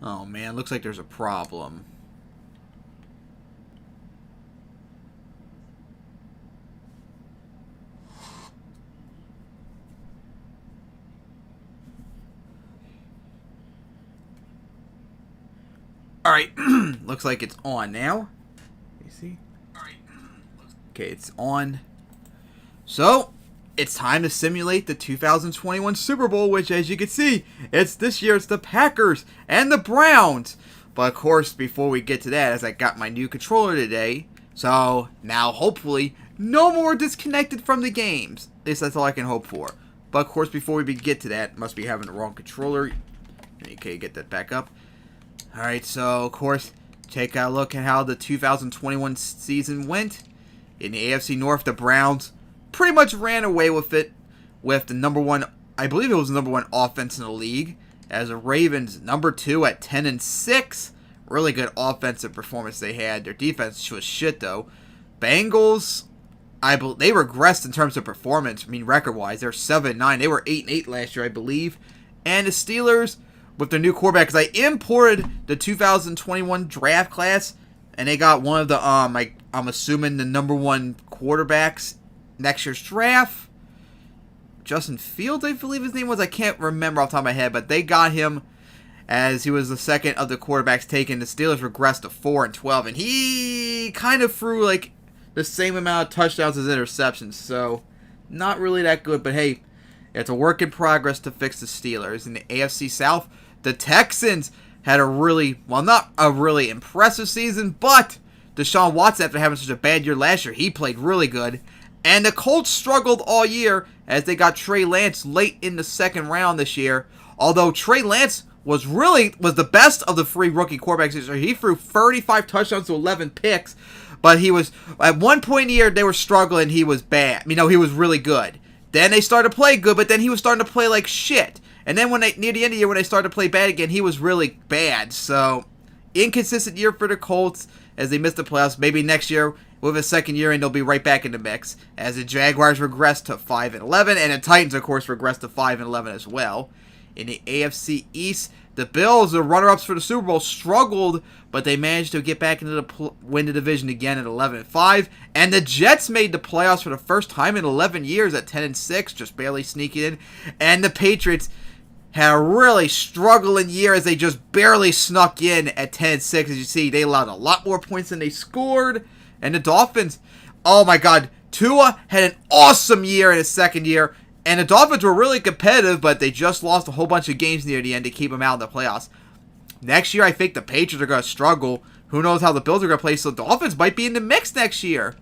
Oh man, looks like there's a problem. Alright, looks like it's on now. You see? Okay, it's on. So, it's time to simulate the 2021 Super Bowl, which, as you can see, it's this year, it's the Packers and the Browns. But, of course, before we get to that, as I got my new controller today, so now, hopefully, no more disconnected from the games. At least that's all I can hope for. But, of course, before we get to that, must be having the wrong controller. Okay, get that back up. Alright, so, of course, take a look at how the 2021 season went. In the AFC North, the Browns pretty much ran away with it with the number one, I believe it was the number one offense in the league, as the Ravens, number 2 at 10-6. Really good offensive performance they had. Their defense was shit, though. Bengals, they regressed in terms of performance. I mean, record-wise, they're 7-9. They were 8-8 last year, I believe. And the Steelers, with their new quarterback, because I imported the 2021 draft class, and they got one of the, I'm assuming the number 1 quarterbacks next year's draft. Justin Fields, I believe his name was. I can't remember off the top of my head, but they got him as he was the second of the quarterbacks taken. The Steelers regressed to 4-12, and he kind of threw like the same amount of touchdowns as interceptions, so not really that good, but hey, it's a work in progress to fix the Steelers. In the AFC South, the Texans had a really, well, not a really impressive season, but Deshaun Watson, after having such a bad year last year, he played really good. And the Colts struggled all year as they got Trey Lance late in the second round this year. Although Trey Lance was the best of the 3 rookie quarterbacks this year. He threw 35 touchdowns to 11 picks. But he was, at one point in the year, they were struggling. He was bad. He was really good. Then they started to play good, but then he was starting to play like shit. And then near the end of the year, when they started to play bad again, he was really bad. So, inconsistent year for the Colts as they missed the playoffs. Maybe next year, with a second year, and they'll be right back in the mix. As the Jaguars regressed to 5-11, and the Titans, of course, regressed to 5-11 as well. In the AFC East, the Bills, the runner-ups for the Super Bowl, struggled, but they managed to get back into win the division again at 11-5. And the Jets made the playoffs for the first time in 11 years at 10-6, just barely sneaking in. And the Patriots had a really struggling year as they just barely snuck in at 10-6. As you see, they allowed a lot more points than they scored. And the Dolphins, oh my god, Tua had an awesome year in his second year. And the Dolphins were really competitive, but they just lost a whole bunch of games near the end to keep them out of the playoffs. Next year, I think the Patriots are going to struggle. Who knows how the Bills are going to play, so the Dolphins might be in the mix next year.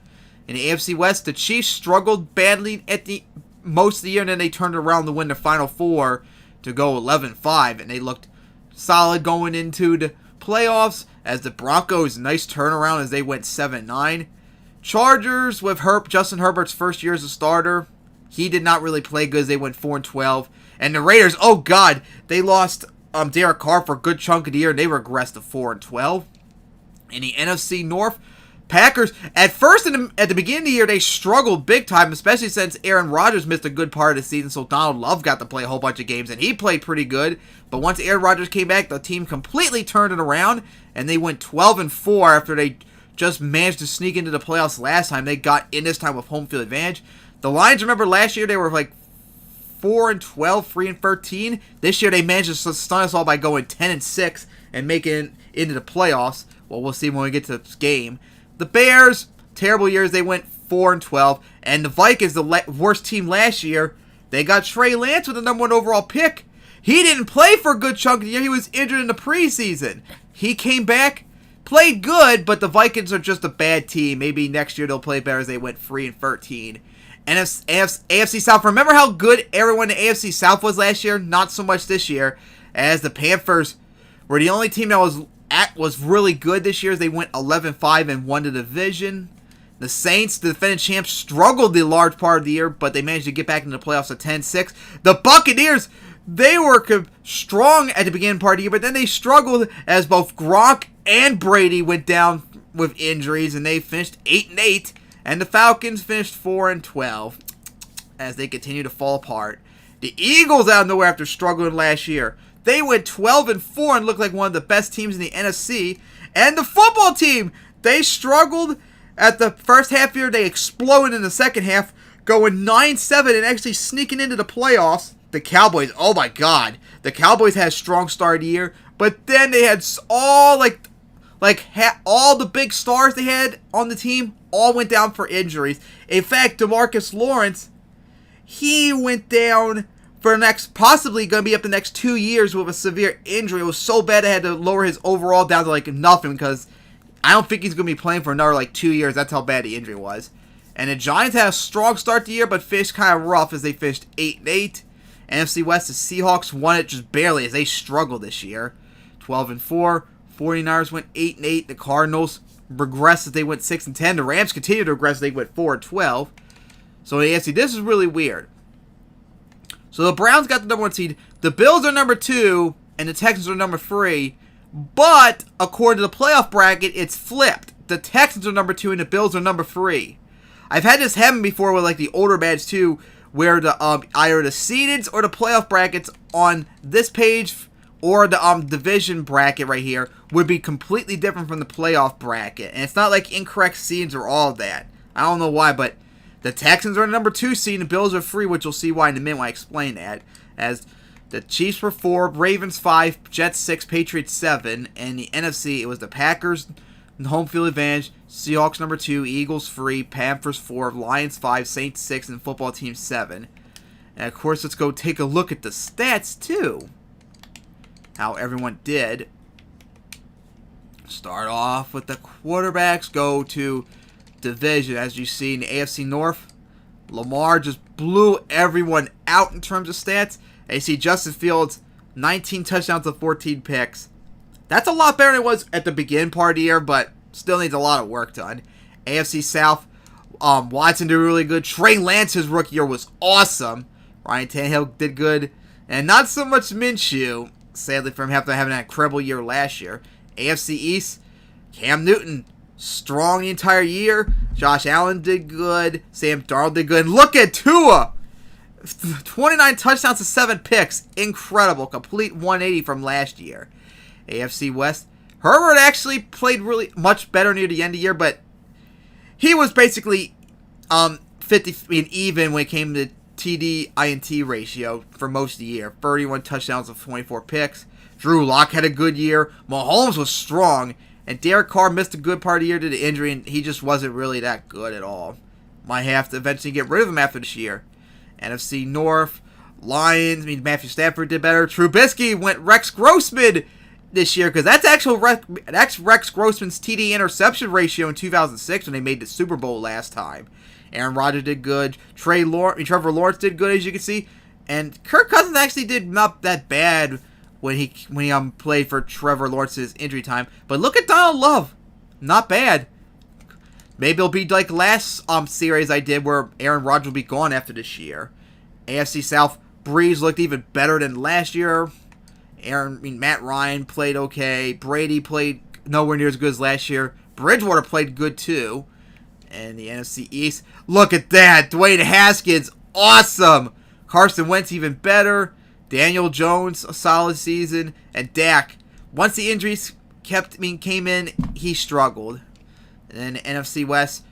In the AFC West, the Chiefs struggled badly at the most of the year, and then they turned around to win the Final Four to go 11-5, and they looked solid going into the playoffs. As the Broncos, nice turnaround as they went 7-9. Chargers with Justin Herbert's first year as a starter. He did not really play good as they went 4-12. And the Raiders, oh god, they lost Derek Carr for a good chunk of the year, and they regressed to 4-12. In the NFC North, Packers, at first at the beginning of the year, they struggled big time, especially since Aaron Rodgers missed a good part of the season, so Donald Love got to play a whole bunch of games, and he played pretty good. But once Aaron Rodgers came back, the team completely turned it around, and they went 12-4 after they just managed to sneak into the playoffs last time. They got in this time with home field advantage. The Lions, remember last year, they were like 4-12, 3-13. This year, they managed to stun us all by going 10-6 and making it into the playoffs. Well, we'll see when we get to this game. The Bears, terrible years. They went 4-12. And the Vikings, the worst team last year, they got Trey Lance with the number 1 overall pick. He didn't play for a good chunk of the year. He was injured in the preseason. He came back, played good, but the Vikings are just a bad team. Maybe next year they'll play better as they went 3-13. And AFC South, remember how good everyone in the AFC South was last year? Not so much this year, as the Panthers were the only team that was really good this year as they went 11-5 and won the division. The Saints, the defending champs, struggled the large part of the year, but they managed to get back into the playoffs at 10-6. The Buccaneers, they were strong at the beginning part of the year, but then they struggled as both Gronk and Brady went down with injuries, and they finished 8-8. And the Falcons finished 4-12 as they continue to fall apart. The Eagles out of nowhere after struggling last year. They went 12-4 and looked like one of the best teams in the NFC. And the football team, they struggled at the first half year. They exploded in the second half, going 9-7 and actually sneaking into the playoffs. The Cowboys, oh my God. The Cowboys had a strong start of the year, but then they had all all the big stars they had on the team all went down for injuries. In fact, DeMarcus Lawrence, he went down for possibly going to be up the next 2 years with a severe injury. It was so bad they had to lower his overall down to nothing because I don't think he's going to be playing for another 2 years. That's how bad the injury was. And the Giants had a strong start to the year, but finished kind of rough as they finished 8-8. NFC West, the Seahawks won it just barely as they struggled this year. 12-4. 49ers went 8-8. The Cardinals regressed as they went 6-10. The Rams continued to regress as they went 4-12. So in the AFC, this is really weird. So the Browns got the number 1 seed. The Bills are number 2, and the Texans are number 3. But according to the playoff bracket, it's flipped. The Texans are number 2, and the Bills are number 3. I've had this happen before with the older badge too, where the either the seededs or the playoff brackets on this page or the division bracket right here would be completely different from the playoff bracket. And it's not like incorrect seeds or all of that. I don't know why, but the Texans are the number 2 seed and the Bills are 3, which you'll see why in a minute when I explain that. As the Chiefs were 4, Ravens 5, Jets 6, Patriots 7, and the NFC, it was the Packers, home field advantage, Seahawks number 2, Eagles 3, Panthers 4, Lions 5, Saints 6, and football team 7. And of course, let's go take a look at the stats too. How everyone did. Start off with the quarterbacks, go to division. As you see in the AFC North, Lamar just blew everyone out in terms of stats. And you see Justin Fields, 19 touchdowns to 14 picks. That's a lot better than it was at the beginning part of the year, but still needs a lot of work done. AFC South, Watson did really good. Trey Lance, his rookie year, was awesome. Ryan Tannehill did good. And not so much Minshew, sadly, for him having that incredible year last year. AFC East, Cam Newton, strong the entire year. Josh Allen did good. Sam Darnold did good. And look at Tua! 29 touchdowns to 7 picks. Incredible. Complete 180 from last year. AFC West, Herbert actually played really much better near the end of the year, but he was basically 50 even when it came to TD-INT ratio for most of the year. 31 touchdowns of 24 picks. Drew Lock had a good year. Mahomes was strong. And Derek Carr missed a good part of the year due to injury, and he just wasn't really that good at all. Might have to eventually get rid of him after this year. NFC North, Lions, Matthew Stafford did better. Trubisky went Rex Grossman this year, because that's Rex Grossman's TD interception ratio in 2006 when they made the Super Bowl last time. Aaron Rodgers did good. Trevor Lawrence did good, as you can see. And Kirk Cousins actually did not that bad when he played for Trevor Lawrence's injury time. But look at Donald Love. Not bad. Maybe it'll be like last series I did where Aaron Rodgers will be gone after this year. AFC South, Breeze looked even better than last year. Matt Ryan played okay. Brady played nowhere near as good as last year. Bridgewater played good too. And the NFC East, look at that. Dwayne Haskins, awesome. Carson Wentz even better. Daniel Jones, a solid season. And Dak, once the injuries came in, he struggled. And then the NFC West,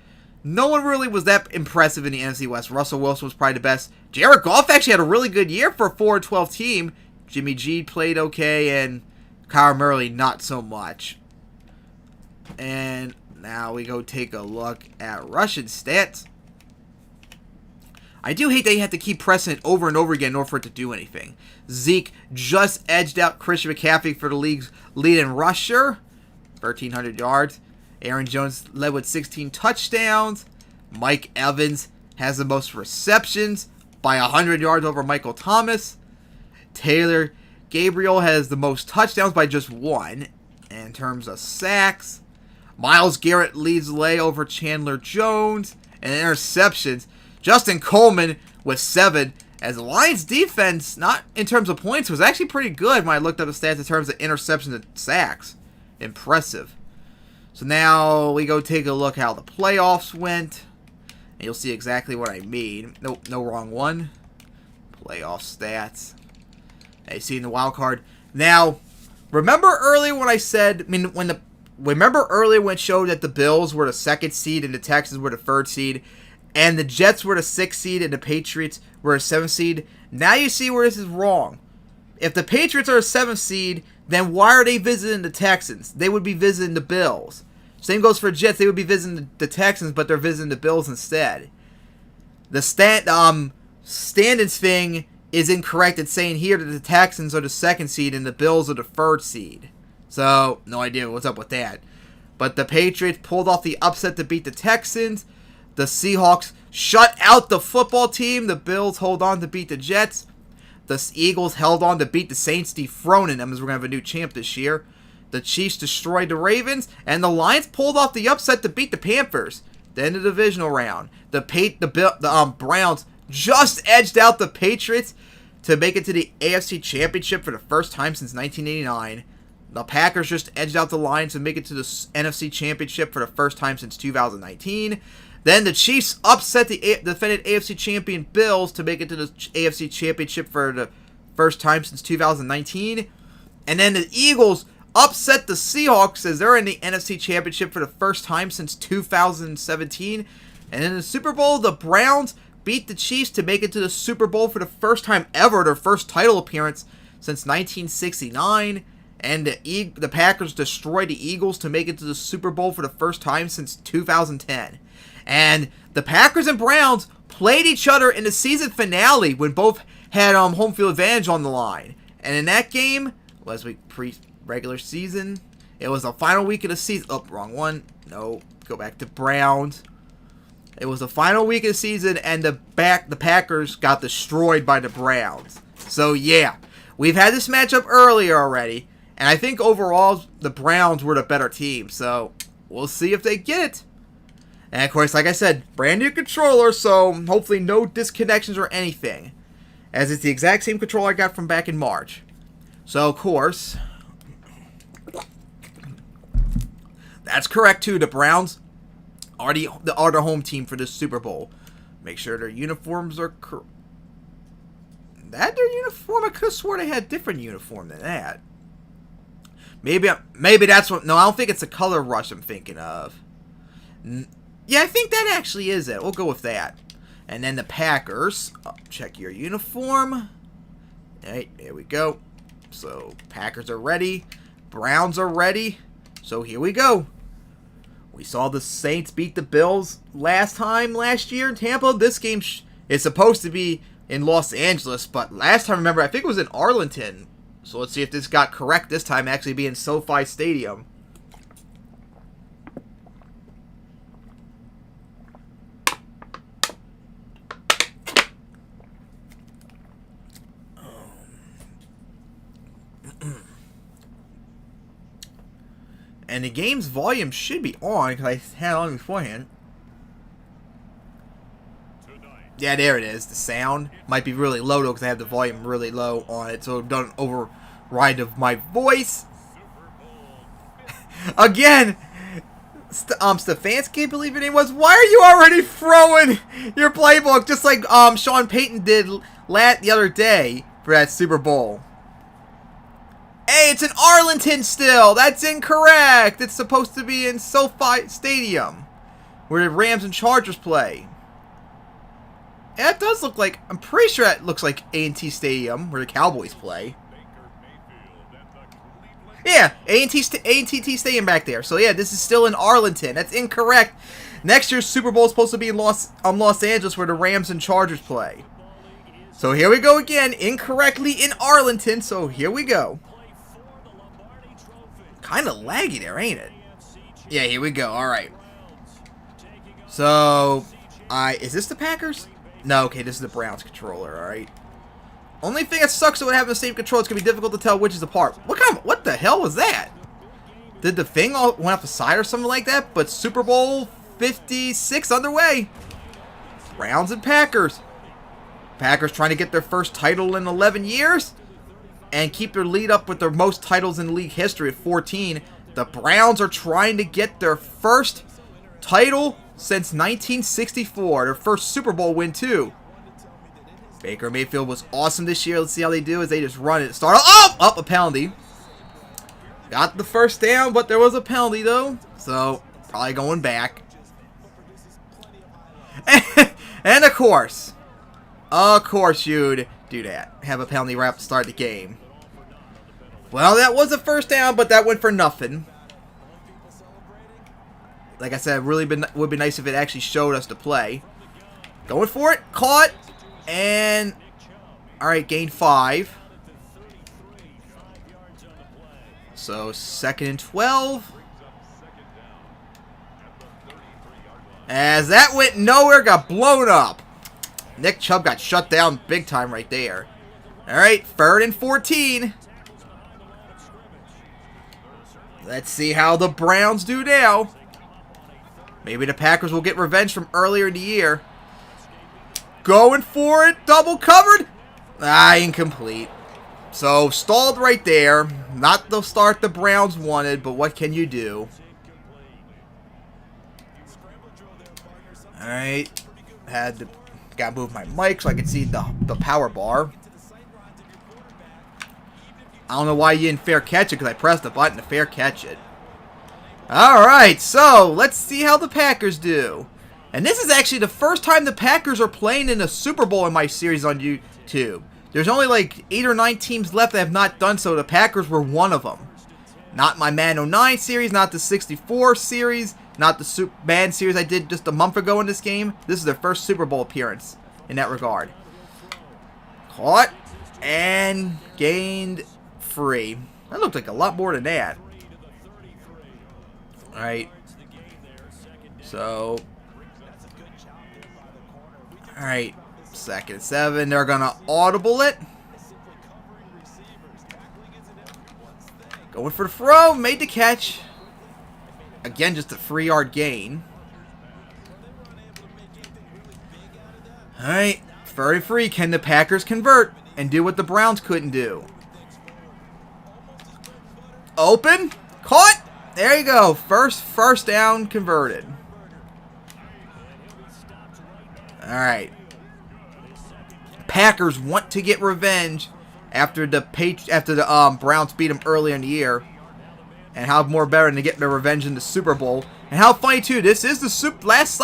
no one really was that impressive in the NFC West. Russell Wilson was probably the best. Jared Goff actually had a really good year for a 4-12 team. Jimmy G played okay, and Kyler Murray not so much. And now we go take a look at Russian stats. I do hate that you have to keep pressing it over and over again in order for it to do anything. Zeke just edged out Christian McCaffrey for the league's leading rusher, 1,300 yards. Aaron Jones led with 16 touchdowns. Mike Evans has the most receptions by 100 yards over Michael Thomas. Taylor Gabriel has the most touchdowns by just 1. And in terms of sacks, Myles Garrett leads the way over Chandler Jones. And interceptions, Justin Coleman with 7. As the Lions defense, not in terms of points, was actually pretty good when I looked up the stats in terms of interceptions and sacks. Impressive. So now we go take a look how the playoffs went. And you'll see exactly what I mean. Nope, no wrong one. Playoff stats. As you see in the wild card, Now, remember earlier when I said, remember earlier when it showed that the Bills were the 2nd seed and the Texans were the 3rd seed, and the Jets were the 6th seed and the Patriots were the 7th seed? Now you see where this is wrong. If the Patriots are a 7th seed, then why are they visiting the Texans? They would be visiting the Bills. Same goes for Jets. They would be visiting the Texans, but they're visiting the Bills instead. The standings thing is incorrect. It's saying here that the Texans are the 2nd seed and the Bills are the 3rd seed. So, no idea what's up with that. But the Patriots pulled off the upset to beat the Texans. The Seahawks shut out the football team. The Bills hold on to beat the Jets. The Eagles held on to beat the Saints, dethroning them, as we're going to have a new champ this year. The Chiefs destroyed the Ravens, and the Lions pulled off the upset to beat the Panthers. Then the divisional round. The Browns just edged out the Patriots to make it to the AFC Championship for the first time since 1989. The Packers just edged out the Lions to make it to the NFC Championship for the first time since 2019. Then the Chiefs upset the defended AFC champion Bills to make it to the AFC Championship for the first time since 2019. And then the Eagles upset the Seahawks as they're in the NFC Championship for the first time since 2017. And in the Super Bowl, the Browns beat the Chiefs to make it to the Super Bowl for the first time ever, their first title appearance since 1969. And the Packers destroyed the Eagles to make it to the Super Bowl for the first time since 2010. And the Packers and Browns played each other in the season finale when both had home field advantage on the line. And in that game, last week pre-regular season, it was the final week of the season. Oh, wrong one. No, go back to Browns. It was the final week of the season, and the Packers got destroyed by the Browns. So, yeah, we've had this matchup earlier already, and I think overall the Browns were the better team. So, we'll see if they get it. And, of course, like I said, brand new controller, so hopefully no disconnections or anything, as it's the exact same controller I got from back in March. So, of course, that's correct, too. The Browns are the home team for this Super Bowl. Make sure their uniforms are correct. That their uniform? I could have sworn they had a different uniform than that. Maybe that's what... No, I don't think it's a color rush I'm thinking of. Yeah, I think that actually is it. We'll go with that. And then the Packers. Check your uniform. Alright, there we go. So, Packers are ready. Browns are ready. So, here we go. We saw the Saints beat the Bills last year in Tampa. This game is supposed to be in Los Angeles, but last time, remember, I think it was in Arlington. So let's see if this got correct this time, actually be in SoFi Stadium. And the game's volume should be on, because I had it on beforehand. Yeah, there it is. The sound might be really low, though, because I have the volume really low on it, so it doesn't override of my voice. Again, Stefanski, I believe your name was. Why are you already throwing your playbook, just like Sean Payton did the other day for that Super Bowl? Hey, it's in Arlington still. That's incorrect. It's supposed to be in SoFi Stadium, where the Rams and Chargers play. Yeah, it does look like... I'm pretty sure that looks like A&T Stadium, where the Cowboys play. Yeah, A&T Stadium back there. So, yeah, this is still in Arlington. That's incorrect. Next year's Super Bowl is supposed to be in Los Angeles, where the Rams and Chargers play. So, here we go again. Incorrectly in Arlington. So, here we go. Kind of laggy there, ain't it? Yeah, here we go. All right. So, is this the Packers? No, okay, this is the Browns controller, all right. Only thing that sucks about having the same controller, it's going to be difficult to tell which is apart. What the hell was that? Did the thing all went off the side or something like that? But Super Bowl 56 underway. Browns and Packers. Packers trying to get their first title in 11 years. And keep their lead up with their most titles in league history at 14. The Browns are trying to get their first title since 1964. Their first Super Bowl win, too. Baker Mayfield was awesome this year. Let's see how they do as they just run it. Start up a penalty. Got the first down, but there was a penalty though. So probably going back. And of course you'd do that. Have a penalty right up to start the game. Well, that was a first down, but that went for nothing. Like I said, would be nice if it actually showed us the play. Going for it, caught, and alright, gained 5. So 2nd and 12. As that went nowhere, got blown up. Nick Chubb got shut down big time right there. Alright, 3rd and 14. Let's see how the Browns do now. Maybe the Packers will get revenge from earlier in the year. Going for it, double covered. Incomplete. So, stalled right there. Not the start the Browns wanted, but what can you do? Alright. Gotta move my mic so I can see the power bar. I don't know why you didn't fair catch it, because I pressed the button to fair catch it. Alright, so let's see how the Packers do. And this is actually the first time the Packers are playing in a Super Bowl in my series on YouTube. There's only like 8 or 9 teams left that have not done so. The Packers were one of them. Not my Madden 09 series, not the 64 series, not the Madden series I did just a month ago in this game. This is their first Super Bowl appearance in that regard. Caught and gained 3. That looked like a lot more than that. Alright. So. Alright. 2nd and 7. They're going to audible it. Going for the throw. Made the catch. Again, just a 3-yard gain. Alright. 3rd and 3. Can the Packers convert and do what the Browns couldn't do? Open. Caught. There you go. First down converted. Alright. Packers want to get revenge after the Browns beat them earlier in the year. And how more better than to get their revenge in the Super Bowl. And how funny too, this is the last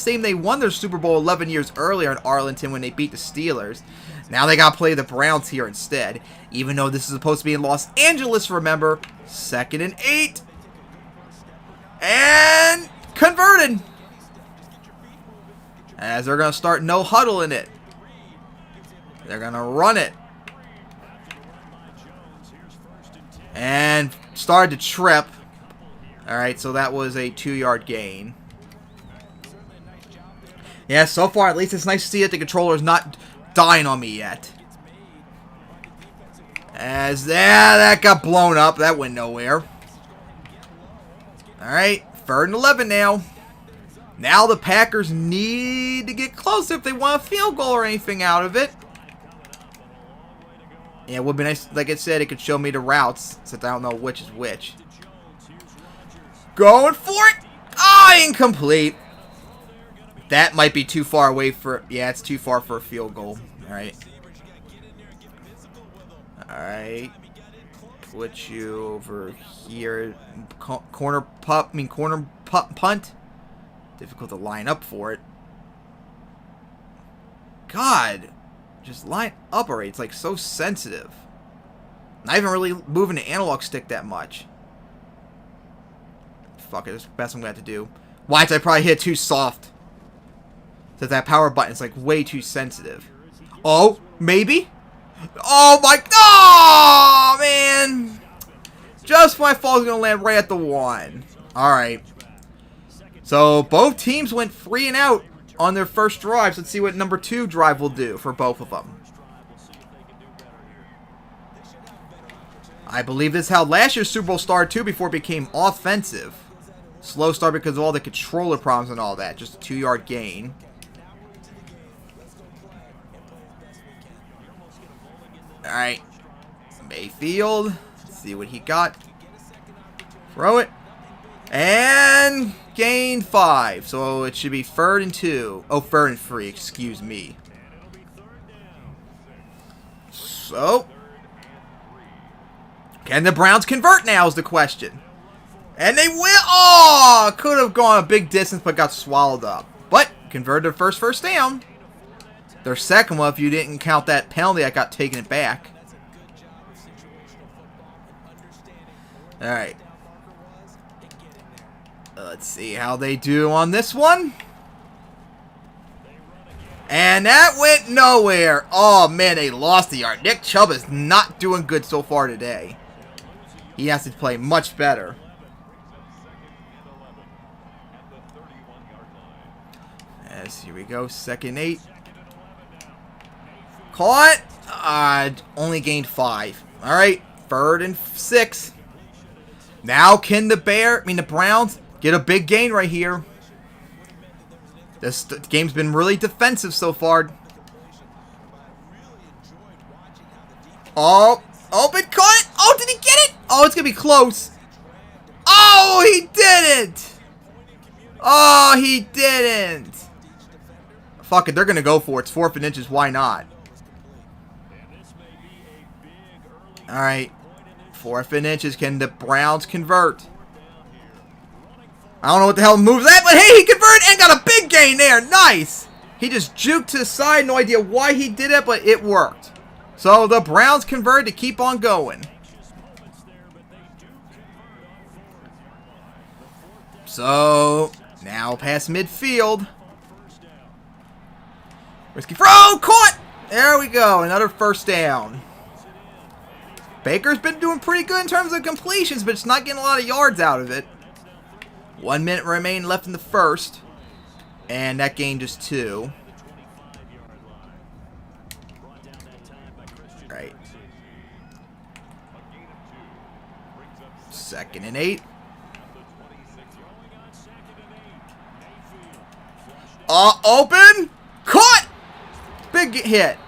time they won their Super Bowl 11 years earlier in Arlington when they beat the Steelers. Now they got to play the Browns here instead. Even though this is supposed to be in Los Angeles, remember. 2nd and 8. And converted. As they're going to start no huddle in it. They're going to run it. And started to trip. Alright, so that was a 2-yard gain. Yeah, so far at least it's nice to see that the controller's not dying on me yet. As that got blown up. That went nowhere. Alright, 3rd and 11 now. Now the Packers need to get close if they want a field goal or anything out of it. Yeah, it would be nice. Like I said, it could show me the routes since I don't know which is which. Going for it. Incomplete. That might be too far away for... Yeah, it's too far for a field goal. Alright. Alright. Put you over here. Corner punt. Difficult to line up for it. God. Just line up already. It's like so sensitive. Not even really moving the analog stick that much. Fuck it. That's the best I'm going to have to do. Why did I probably hit too soft? So that power button is like way too sensitive. Oh, maybe? Oh my... Oh, man. Just my fall is going to land right at the 1. Alright. So both teams went 3 and out on their first drives. Let's see what number 2 drive will do for both of them. I believe this is how last year's Super Bowl started too before it became offensive. Slow start because of all the controller problems and all that. Just a 2-yard gain. Alright. Mayfield. Let's see what he got. Throw it. And gain 5. So it should be 3rd and 2. Oh, 3rd and 3. Excuse me. So, can the Browns convert now is the question. And they will. Oh, could have gone a big distance but got swallowed up. But converted their first down. Their second one if you didn't count that penalty that got taken it back. Alright. Let's see how they do on this one. And that went nowhere. Oh, man, they lost the yard. Nick Chubb is not doing good so far today. He has to play much better. Yes, here we go. 2nd and 8. Caught. Only gained 5. All right, 3rd and 6. Now can the Browns get a big gain right here? This game's been really defensive so far. Oh, open, caught it. Oh, did he get it? Oh, it's going to be close. Oh, he didn't. Oh, he didn't. Fuck it, they're going to go for it. It's 4th and inches. Why not? All right. 4th and inches. Can the Browns convert? I don't know what the hell moves that, but hey, he converted and got a big gain there. Nice. He just juked to the side. No idea why he did it, but it worked. So the Browns converted to keep on going. So now past midfield. Risky throw. Caught. There we go. Another 1st down. Baker's been doing pretty good in terms of completions, but it's not getting a lot of yards out of it. 1 minute remain left in the 1st. And that gained just 2. Right. 2nd and 8. Open. Caught. Big hit.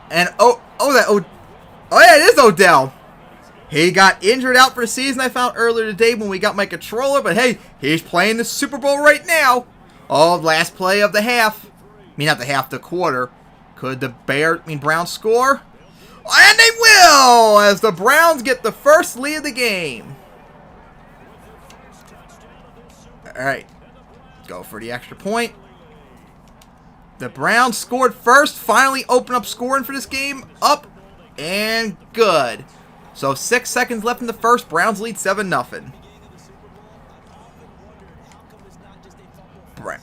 And oh yeah, it is Odell. He got injured out for the season, I found earlier today when we got my controller. But hey, he's playing the Super Bowl right now. Oh, last play of the half. I mean, not the half, the quarter. Could the Browns score? And they will, as the Browns get the first lead of the game. All right, go for the extra point. The Browns scored first, finally open up scoring for this game. Up and good. So 6 seconds left in the 1st. Browns lead 7-0.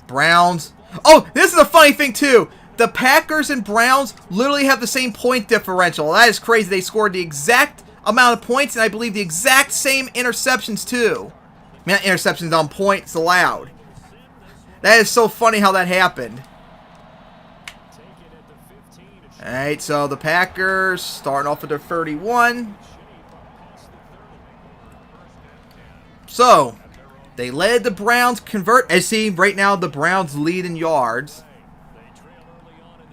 Browns. Oh, this is a funny thing too. The Packers and Browns literally have the same point differential. That is crazy. They scored the exact amount of points, and I believe the exact same interceptions too. I mean, not interceptions on points allowed. That is so funny how that happened. Alright, so the Packers starting off with their 31. So, they led the Browns convert. As see, right now the Browns lead in yards.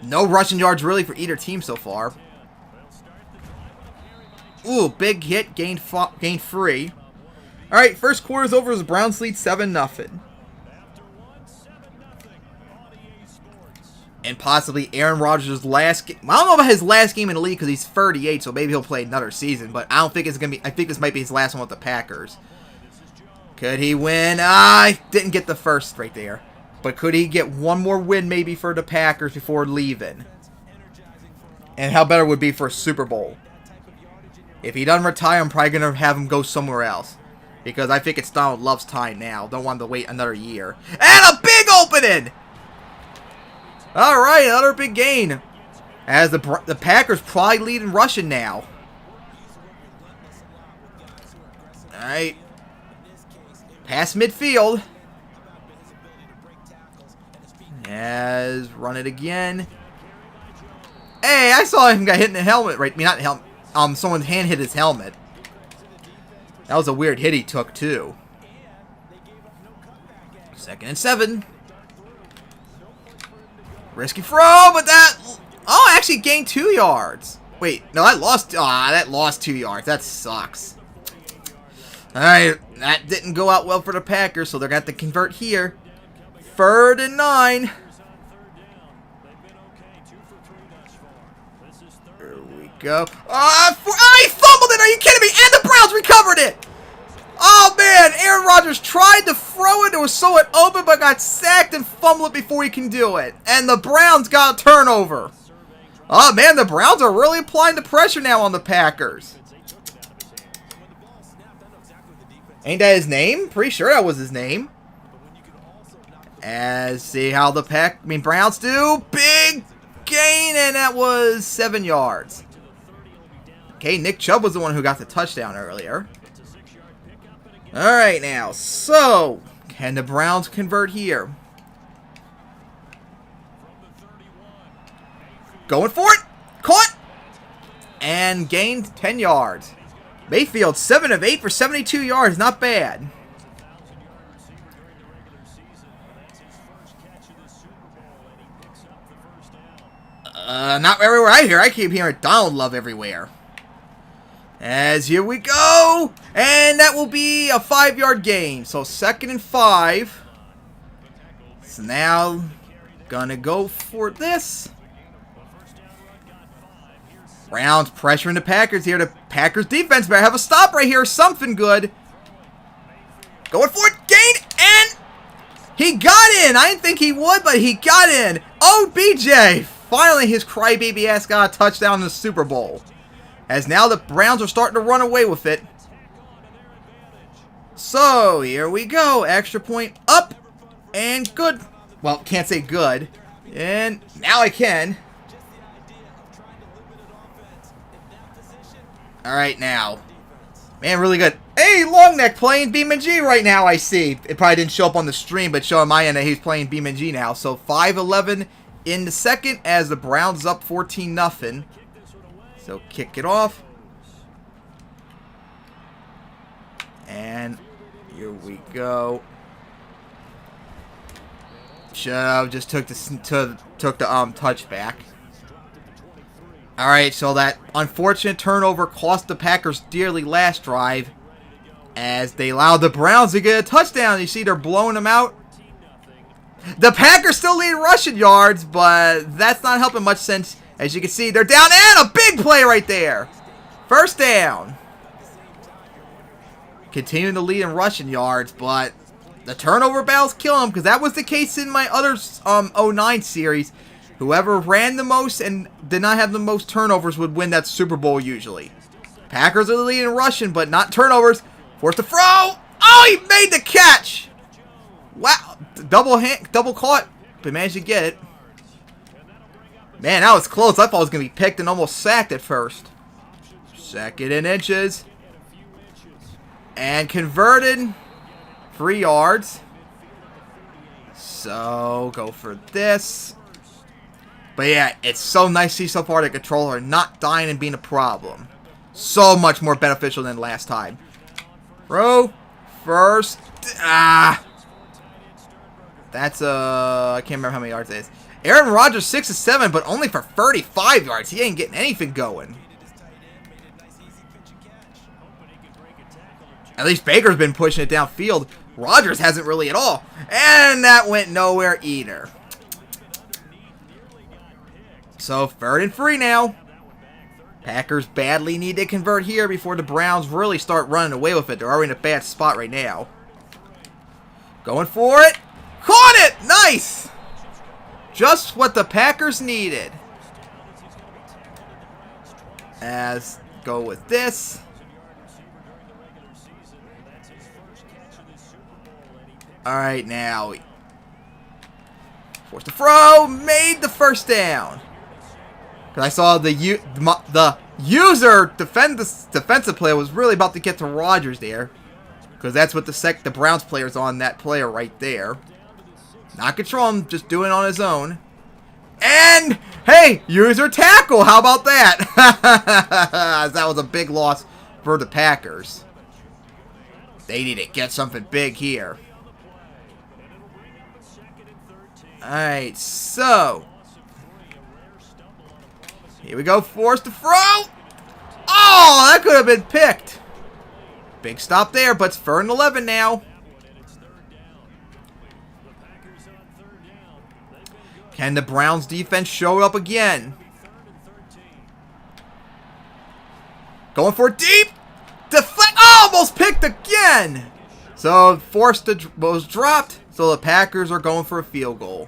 No rushing yards really for either team so far. Ooh, big hit, gained 3. Alright, first quarter's over as the Browns lead 7-0. And possibly Aaron Rodgers' last game. I don't know about his last game in the league because he's 38, so maybe he'll play another season. But I don't think it's going to be. I think this might be his last one with the Packers. Could he win? I didn't get the first right there. But could he get one more win maybe for the Packers before leaving? And how better would it be for a Super Bowl? If he doesn't retire, I'm probably going to have him go somewhere else. Because I think it's Donald Love's time now. Don't want him to wait another year. And a big opening! Alright, another big gain. As the Packers probably lead in rushing now. Alright. Past midfield. As run it again. Hey, I saw him got hit in the helmet. Right, I mean, not the helmet. Someone's hand hit his helmet. That was a weird hit he took too. 2nd and 7. Risky throw, but that... Oh, actually gained 2 yards. Wait, no, that lost... that lost 2 yards. That sucks. Alright, that didn't go out well for the Packers, so they're going to have to convert here. 3rd and 9. Here we go. He fumbled it. Are you kidding me? And the Browns recovered it. Oh, man. Aaron Rodgers tried to throw it. It was so open, but got sacked and fumbled it before he can do it. And the Browns got a turnover. Oh, man. The Browns are really applying the pressure now on the Packers. Ain't that his name? Pretty sure that was his name. As see how the Browns do. Big gain, and that was 7 yards. Okay, Nick Chubb was the one who got the touchdown earlier. Alright now, so can the Browns convert here? Going for it. Caught. And gained 10 yards. Mayfield 7 of 8 for 72 yards. Not bad. Not everywhere I hear. I keep hearing Donald Love everywhere. As here we go. And that will be a 5-yard gain. So 2nd and 5. So now, gonna go for this. Browns pressuring the Packers here. The Packers defense better have a stop right here. Something good. Going for it. Gain. And he got in. I didn't think he would, but he got in. OBJ. Finally, his crybaby ass got a touchdown in the Super Bowl. As now the Browns are starting to run away with it. So, here we go. Extra point up. And good. Well, can't say good. And now I can. Alright, now. Man, really good. Hey, Longneck playing BeamNG right now, I see. It probably didn't show up on the stream, but showing my end that he's playing BeamNG now. So, 5-11 in the second as the Browns up 14-0. So, kick it off. And here we go. Should just took the touchback. All right, so that unfortunate turnover cost the Packers dearly last drive, as they allowed the Browns to get a touchdown. You see, they're blowing them out. The Packers still lead rushing yards, but that's not helping much since, as you can see, they're down, and a big play right there. First down. Continuing to lead in rushing yards, but the turnover battle's killing them, because that was the case in my other 09 series. Whoever ran the most and did not have the most turnovers would win that Super Bowl usually. Packers are leading in rushing, but not turnovers. Forced to throw. Oh, he made the catch. Wow. Double caught, but managed to get it. Man, that was close. I thought it was going to be picked and almost sacked at first. 2nd and inches. And converted. 3 yards. So, go for this. But yeah, it's so nice to see so far the controller not dying and being a problem. So much more beneficial than last time. Throw. First. That's I can't remember how many yards it is. Aaron Rodgers 6 of 7, but only for 35 yards. He ain't getting anything going. At least Baker's been pushing it downfield. Rodgers hasn't really at all. And that went nowhere either. So, 3rd and 3 now. Packers badly need to convert here before the Browns really start running away with it. They're already in a bad spot right now. Going for it. Caught it! Nice! Just what the Packers needed. As, go with this. Alright, now. Forced to throw. Made the first down. Because I saw the user defensive player was really about to get to Rodgers there. Because that's what the Browns player's on that player right there. Not control him, just doing it on his own. And, hey, user tackle. How about that? That was a big loss for the Packers. They need to get something big here. Alright, so. Here we go. Forced to throw. Oh, that could have been picked. Big stop there, but it's 3rd and 11 now. Can the Browns defense show up again? Going for it deep. Deflect. Oh, almost picked again. So was dropped. So the Packers are going for a field goal.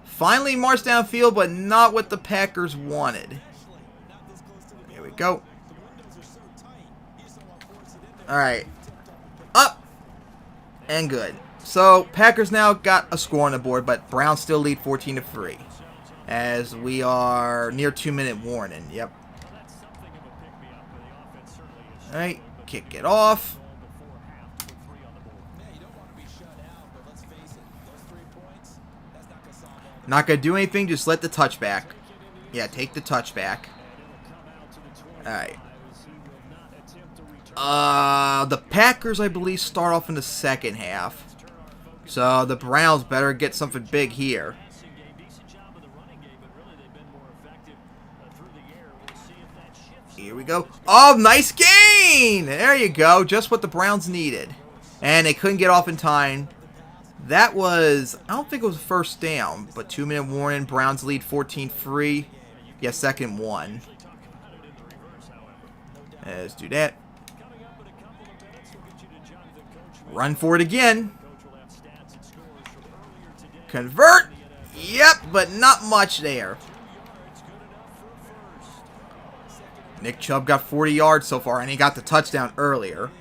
Finally marched downfield, but not what the Packers wanted. Here we go. Alright. Up. And good. So, Packers now got a score on the board, but Browns still lead 14-3. As we are near 2-minute warning. Yep. Alright. Kick it off. Not going to do anything, just let the touchback. Yeah, take the touchback. Alright. The Packers, I believe, start off in the second half. So the Browns better get something big here. Here we go. Oh, nice gain! There you go. Just what the Browns needed. And they couldn't get off in time. That was, I don't think it was first down, but 2-minute warning. Browns lead 14-3. Yeah, second one. Let's do that. Run for it again. Convert. Yep, but not much there. Nick Chubb got 40 yards so far, and he got the touchdown earlier.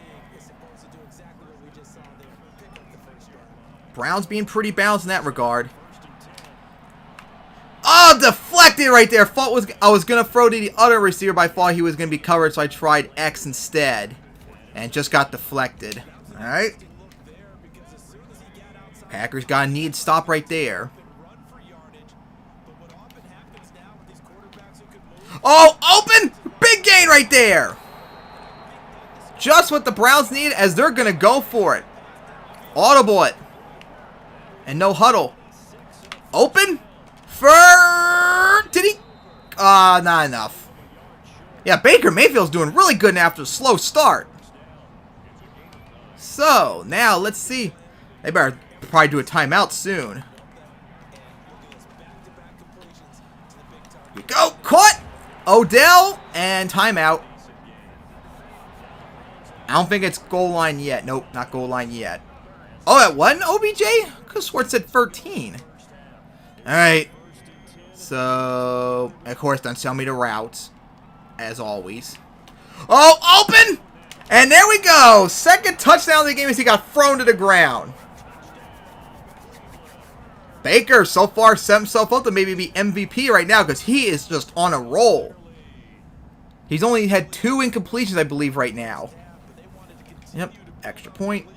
Browns being pretty balanced in that regard. Oh, deflected right there. I was going to throw to the other receiver, but I thought he was going to be covered, so I tried X instead. And just got deflected. Alright. Packers got a need stop right there. Oh, open! Big gain right there! Just what the Browns need, as they're going to go for it. Audible it. And no huddle. Open. Did he? Not enough. Yeah, Baker Mayfield's doing really good after a slow start. So, now let's see. They better probably do a timeout soon. Here we go. Caught. Odell. And timeout. I don't think it's goal line yet. Nope, not goal line yet. Oh, it wasn't OBJ? Could have sworn it said 13. Alright. So, of course, don't tell me the routes. As always. Oh, open! And there we go! Second touchdown of the game as he got thrown to the ground. Baker so far set himself up to maybe be MVP right now because he is just on a roll. He's only had 2 incompletions, I believe, right now. Yep, extra point.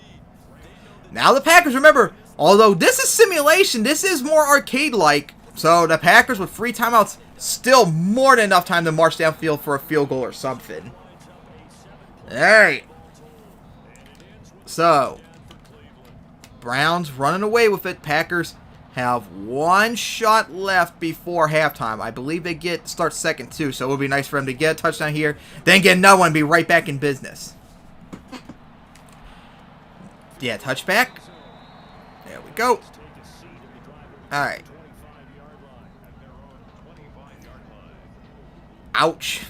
Now the Packers, remember, although this is simulation, this is more arcade-like. So the Packers with 3 timeouts, still more than enough time to march downfield for a field goal or something. Alright. So, Browns running away with it. Packers have 1 shot left before halftime. I believe they start second too, so it would be nice for them to get a touchdown here, then get another one and be right back in business. Yeah, touchback. There we go. Alright. Ouch.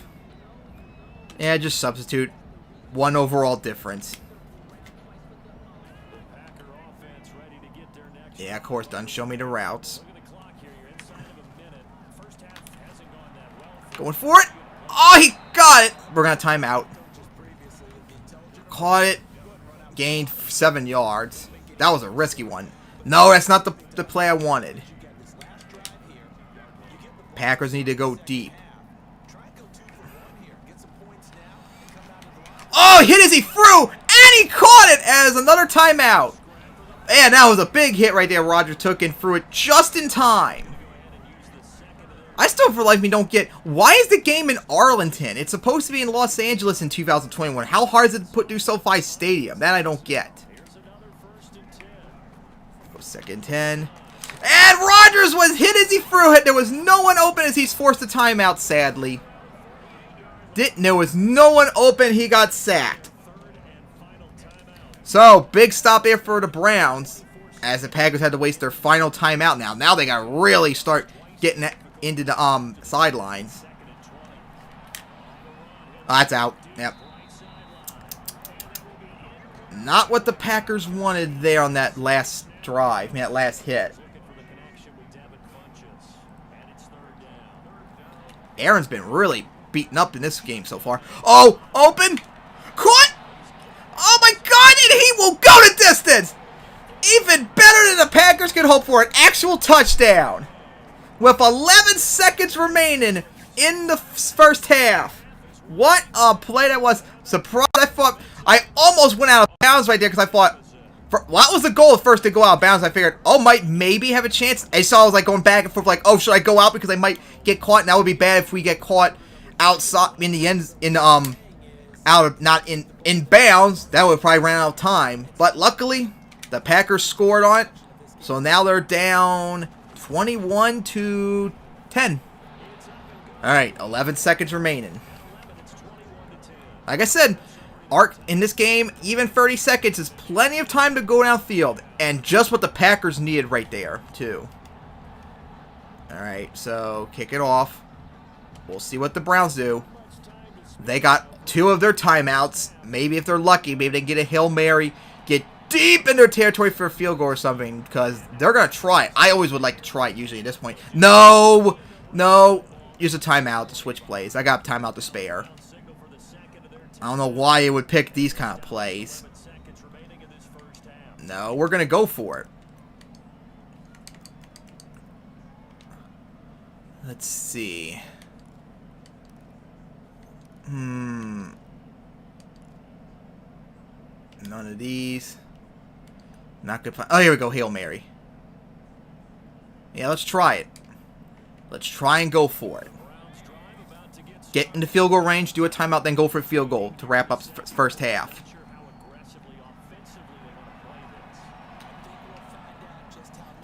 Yeah, just substitute. 1 overall difference. Yeah, of course, done. Show me the routes. Going for it. Oh, he got it. We're going to time out. Caught it. Gained 7 yards. That was a risky one. No, that's not the play I wanted. Packers need to go deep. Oh, hit as he threw, and he caught it as another timeout. And that was a big hit right there. Roger took and threw it just in time. I still, for life, don't get, why is the game in Arlington? It's supposed to be in Los Angeles in 2021. How hard is it to do SoFi Stadium? That I don't get. Go 2nd 10. And Rodgers was hit as he threw it. There was no one open as he's forced a timeout, sadly. There was no one open. He got sacked. So, big stop there for the Browns, as the Packers had to waste their final timeout now. Now they got to really start getting into the sidelines. Oh, that's out. Yep. Not what the Packers wanted there on that last drive. That last hit. Aaron's been really beaten up in this game so far. Oh, open. Caught. Oh my God, and he will go the distance. Even better than the Packers could hope for, an actual touchdown. With 11 seconds remaining in the first half. What a play that was. Surprise. I almost went out of bounds right there because I thought, what was the goal at first to go out of bounds? I figured, oh, might maybe have a chance. I saw I was like going back and forth like, oh, should I go out because I might get caught? And that would be bad if we get caught outside in the end, not in bounds. That would probably run out of time. But luckily, the Packers scored on it. So now they're down 21-10. All right, 11 seconds remaining. Like I said, in this game, even 30 seconds is plenty of time to go downfield. And just what the Packers needed right there, too. All right, so kick it off. We'll see what the Browns do. They got 2 of their timeouts. Maybe if they're lucky, maybe they can get a Hail Mary, get deep in their territory for a field goal or something, because they're going to try it. I always would like to try it usually at this point. No. Use a timeout to switch plays. I got timeout to spare. I don't know why it would pick these kind of plays. No, we're going to go for it. Let's see. None of these. Not good. Oh, here we go. Hail Mary. Yeah, let's try it. Let's try and go for it. Get into field goal range, do a timeout, then go for a field goal to wrap up first half.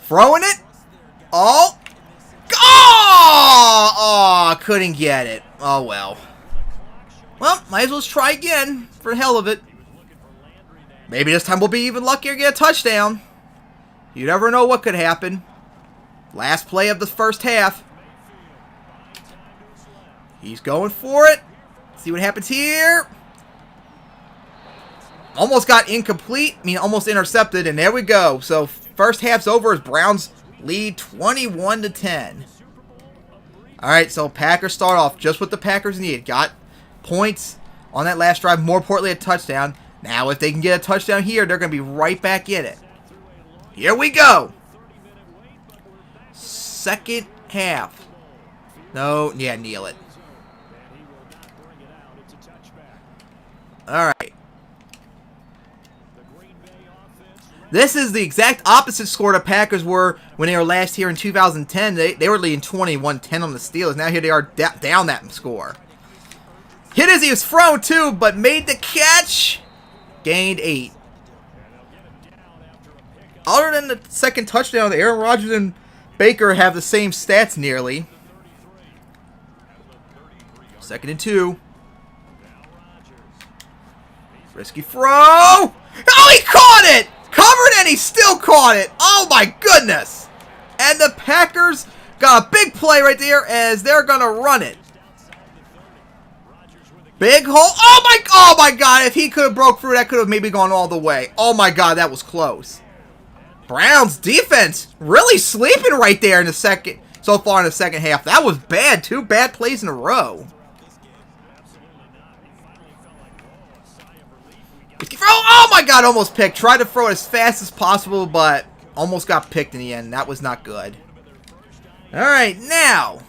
Throwing it. Oh. Oh, couldn't get it. Oh, well. Well, might as well try again for the hell of it. Maybe this time we'll be even luckier to get a touchdown. You never know what could happen. Last play of the first half. He's going for it. See what happens here. Almost got incomplete. Almost intercepted. And there we go. So, first half's over as Browns lead 21-10. Alright, so Packers start off just what the Packers need. Got points on that last drive. More importantly, a touchdown. Now, if they can get a touchdown here, they're going to be right back in it. Here we go. Second half. No, yeah, kneel it. Alright. This is the exact opposite score the Packers were when they were last here in 2010. They were leading 21-10 on the Steelers. Now here they are down that score. Hit as he was thrown too, but made the catch. Gained 8. Other than the second touchdown, Aaron Rodgers and Baker have the same stats nearly. 2nd and 2. Risky throw. Oh, he caught it! Covered and he still caught it. Oh my goodness. And the Packers got a big play right there as they're going to run it. Big hole. Oh my God. If he could have broke through, that could have maybe gone all the way. Oh my God, that was close. Browns defense really sleeping right there in the second, so far in the second half. That was bad. 2 bad plays in a row. Oh my God, almost picked. Tried to throw it as fast as possible, but almost got picked in the end. That was not good. All right, now.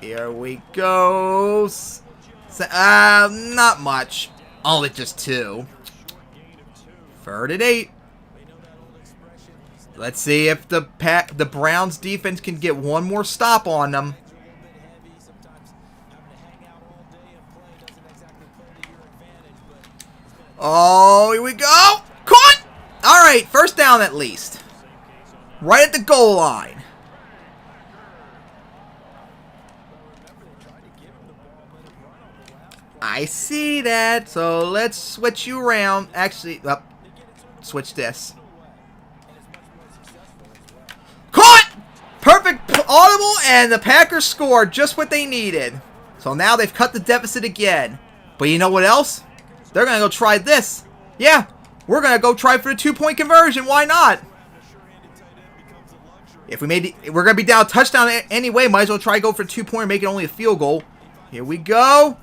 Here we go. Not much. Only just 2. 3rd and 8. Let's see if the Browns defense can get one more stop on them. Oh, here we go. Caught. All right, first down at least. Right at the goal line. I see that. So let's switch you around. Actually, switch this. Caught. Perfect audible and the Packers scored just what they needed. So now they've cut the deficit again. But you know what else? They're going to go try this. Yeah, we're going to go try for the 2-point conversion. Why not? If we're going to be down a touchdown anyway. Might as well try to go for a 2-point and make it only a field goal. Here we go.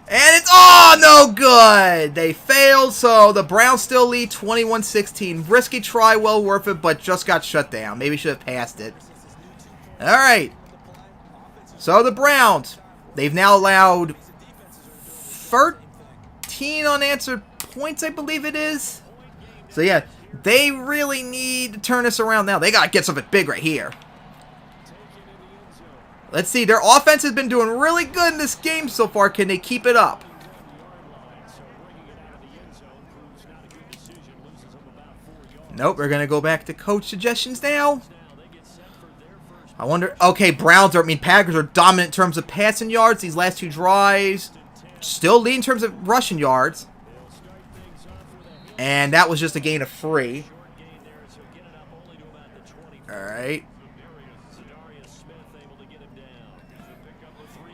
And it's, oh, no good. They failed, so the Browns still lead 21-16. Risky try, well worth it, but just got shut down. Maybe should have passed it. All right. So the Browns, they've now allowed 13 unanswered points, I believe it is. So, yeah, they really need to turn this around now. They got to get something big right here. Let's see. Their offense has been doing really good in this game so far. Can they keep it up? Nope. We're going to go back to coach suggestions now. I wonder. Okay, Packers are dominant in terms of passing yards these last 2 drives. Still lead in terms of rushing yards. And that was just a gain of 3. Alright.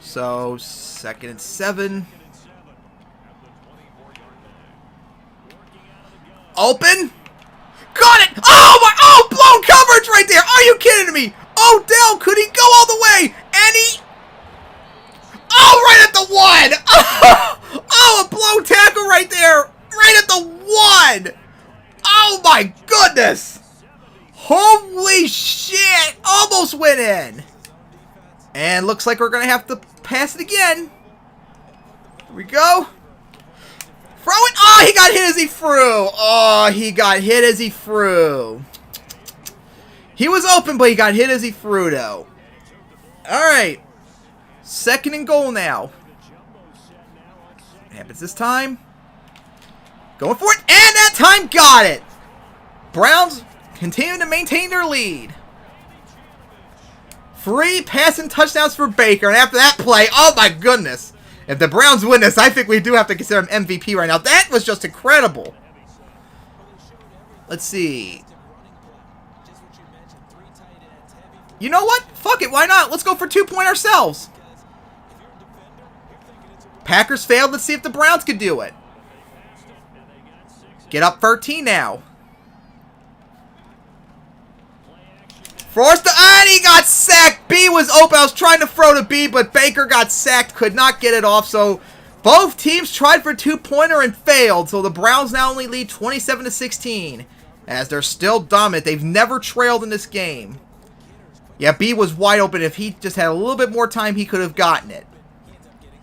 So, 2nd and 7. Open. Got it. Oh, my. Oh, blown coverage right there. Are you kidding me? Odell, could he go all the way? And he... Oh, right at the 1. Oh, a blown tackle right there. Right at the 1. Oh, my goodness. Holy shit. Almost went in. And looks like we're going to have to pass it again. Here we go. Throw it. Oh, he got hit as he threw. Oh, he got hit as he threw. He was open, but he got hit as he threw, though. All right. 2nd and goal now. What happens this time? Going for it. And that time got it. Browns continue to maintain their lead. 3 passing touchdowns for Baker. And after that play, oh my goodness. If the Browns win this, I think we do have to consider him MVP right now. That was just incredible. Let's see. You know what? Fuck it. Why not? Let's go for 2-point ourselves. Packers failed. Let's see if the Browns could do it. Get up 13 now. Forced and he got sacked. B was open. I was trying to throw to B, but Baker got sacked. Could not get it off. So both teams tried for a 2-pointer and failed. So the Browns now only lead 27-16. As they're still dominant. They've never trailed in this game. Yeah, B was wide open. If he just had a little bit more time, he could have gotten it.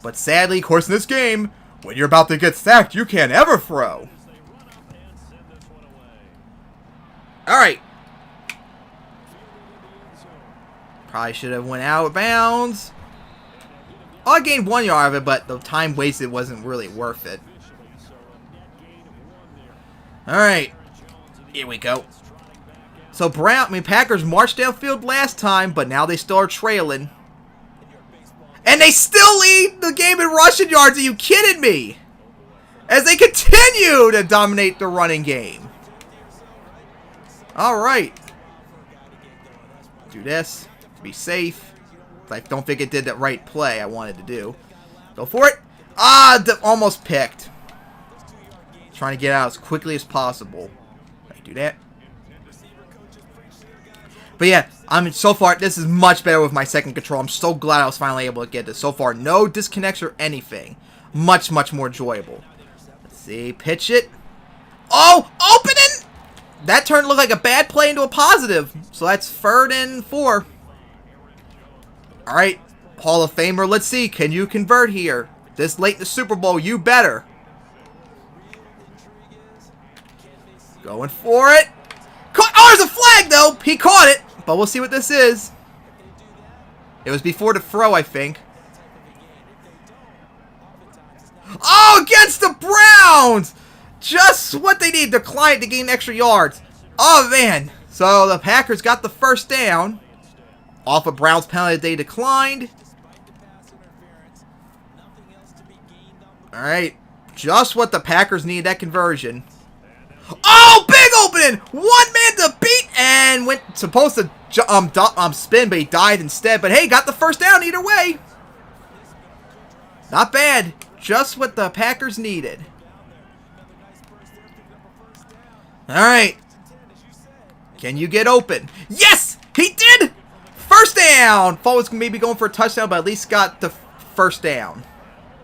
But sadly, of course, in this game, when you're about to get sacked, you can't ever throw. Alright. Probably should have went out of bounds. I gained 1 yard of it, but the time wasted wasn't really worth it. Alright. Here we go. So Packers marched downfield last time, but now they still are trailing. And they still lead the game in rushing yards. Are you kidding me? As they continue to dominate the running game. Alright. Do this. Be safe. I don't think it did that right play I wanted to do. Go for it. Ah, almost picked. Trying to get out as quickly as possible. Do that. But yeah, so far, this is much better with my second control. I'm so glad I was finally able to get this. So far, no disconnects or anything. Much, much more enjoyable. Let's see. Pitch it. Oh, opening! That turned to look like a bad play into a positive. So that's 3rd and 4. Alright, Hall of Famer, let's see. Can you convert here? This late in the Super Bowl, you better. Going for it. Oh, there's a flag, though. He caught it. But we'll see what this is. It was before the throw, I think. Oh, against the Browns! Just what they need. Declined to gain extra yards. Oh, man. So the Packers got the 1st down. Off of Browns penalty they declined. Alright. Just what the Packers need, that conversion. Oh, big opening! 1 man to beat and supposed to spin, but he died instead. But hey, got the first down either way. Not bad. Just what the Packers needed. Alright. Can you get open? Yes! He did! First down! Thought was maybe going for a touchdown, but at least got the first down.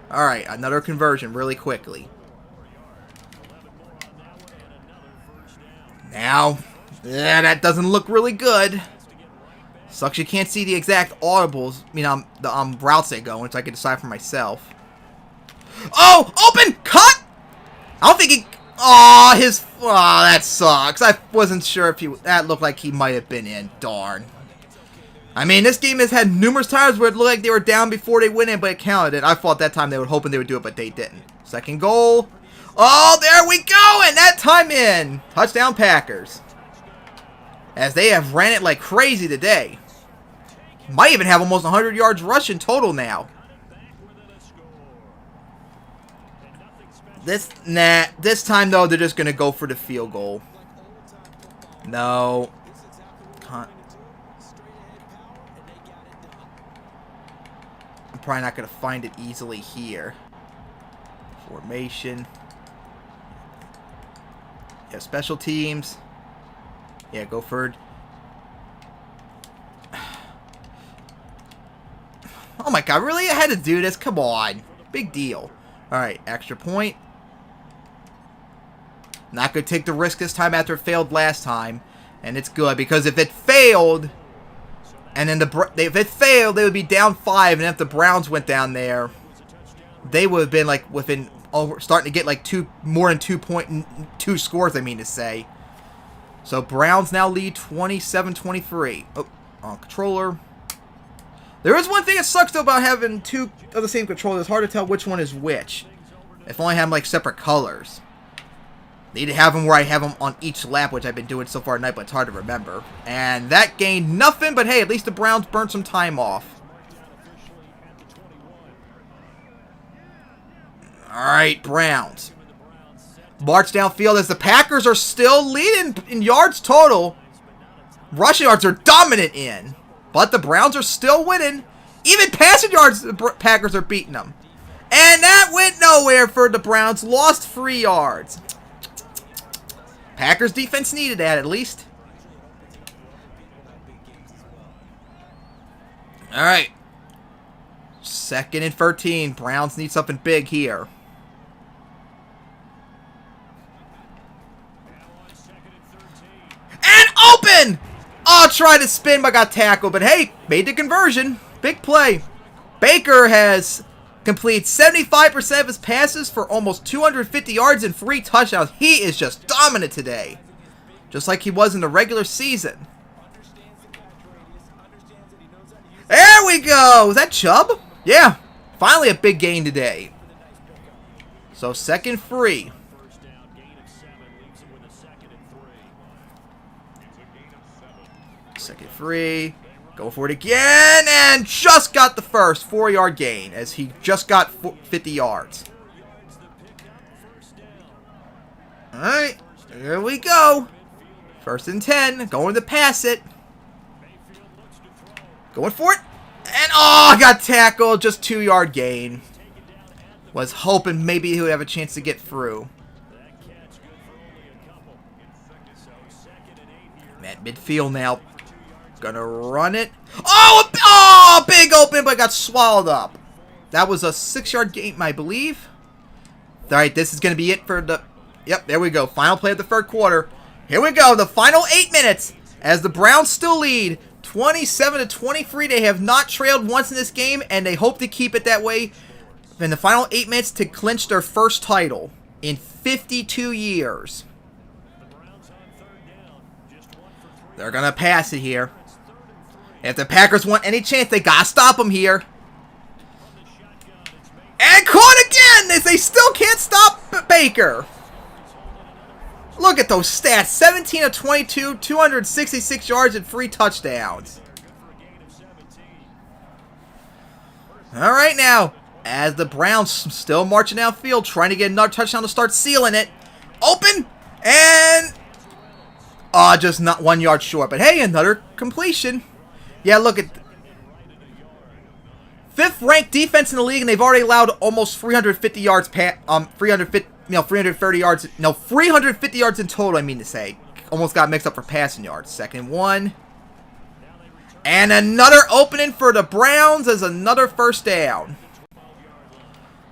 Alright, another conversion really quickly. Now, that doesn't look really good. Sucks you can't see the exact audibles, the routes they go, which I can decide for myself. Oh, open, cut! I don't think he, that sucks. I wasn't sure if that looked like he might have been in, darn. I mean, this game has had numerous times where it looked like they were down before they went in, but it counted, and I thought that time they were hoping they would do it, but they didn't. Second goal. Oh, there we go, and that time in. Touchdown Packers. As they have ran it like crazy today. Might even have almost 100 yards rushing total now. This time, though, they're just going to go for the field goal. No. I'm probably not going to find it easily here. Formation. Yeah, special teams. Yeah, go for it. Oh my god, really? I had to do this? Come on. Big deal. Alright, extra point. Not going to take the risk this time after it failed last time. And it's good, because if it failed, and then if it failed, they would be down 5, and if the Browns went down there, they would have been like within, starting to get like more than 2 scores, I mean to say. So Browns now lead 27-23. Oh, on controller. There is one thing that sucks though about having 2 of the same controller. It's hard to tell which one is which. If only I have like separate colors. Need to have them where I have them on each lap, which I've been doing so far tonight, but it's hard to remember. And that gained nothing, but hey, at least the Browns burned some time off. Alright, Browns. March downfield as the Packers are still leading in yards total. Rushing yards are dominant in. But the Browns are still winning. Even passing yards, the Packers are beating them. And that went nowhere for the Browns. Lost 3 yards. Packers defense needed that at least. Alright. 2nd and 13. Browns need something big here. And open! Oh, tried to spin but got tackled. But hey, made the conversion. Big play. Baker has completed 75% of his passes for almost 250 yards and 3 touchdowns. He is just dominant today. Just like he was in the regular season. There we go. Was that Chubb? Yeah. Finally a big gain today. So 2nd free. 2nd free. Go for it again, and just got the first 4-yard gain as he just got 50 yards. Alright, here we go. 1st and 10, going to pass it. Going for it, and got tackled, just 2-yard gain. Was hoping maybe he would have a chance to get through. At midfield now. Gonna run it. Oh, big open, but got swallowed up. That was a 6-yard gain, I believe. Alright, this is gonna be it for the... Yep, there we go. Final play of the 3rd quarter. Here we go, the final 8 minutes. As the Browns still lead 27-23. They have not trailed once in this game, and they hope to keep it that way in the final 8 minutes to clinch their first title in 52 years. They're gonna pass it here. If the Packers want any chance, they gotta stop them here. And caught again! They still can't stop Baker. Look at those stats. 17 of 22, 266 yards, and 3 touchdowns. Alright now, as the Browns still marching downfield, trying to get another touchdown to start sealing it. Open! And... Just not 1 yard short. But hey, another completion. Yeah, look at 5th ranked defense in the league, and they've already allowed almost 350 yards 330 yards. No, 350 yards in total, I mean to say. Almost got mixed up for passing yards. 2nd 1. And another opening for the Browns as another 1st down.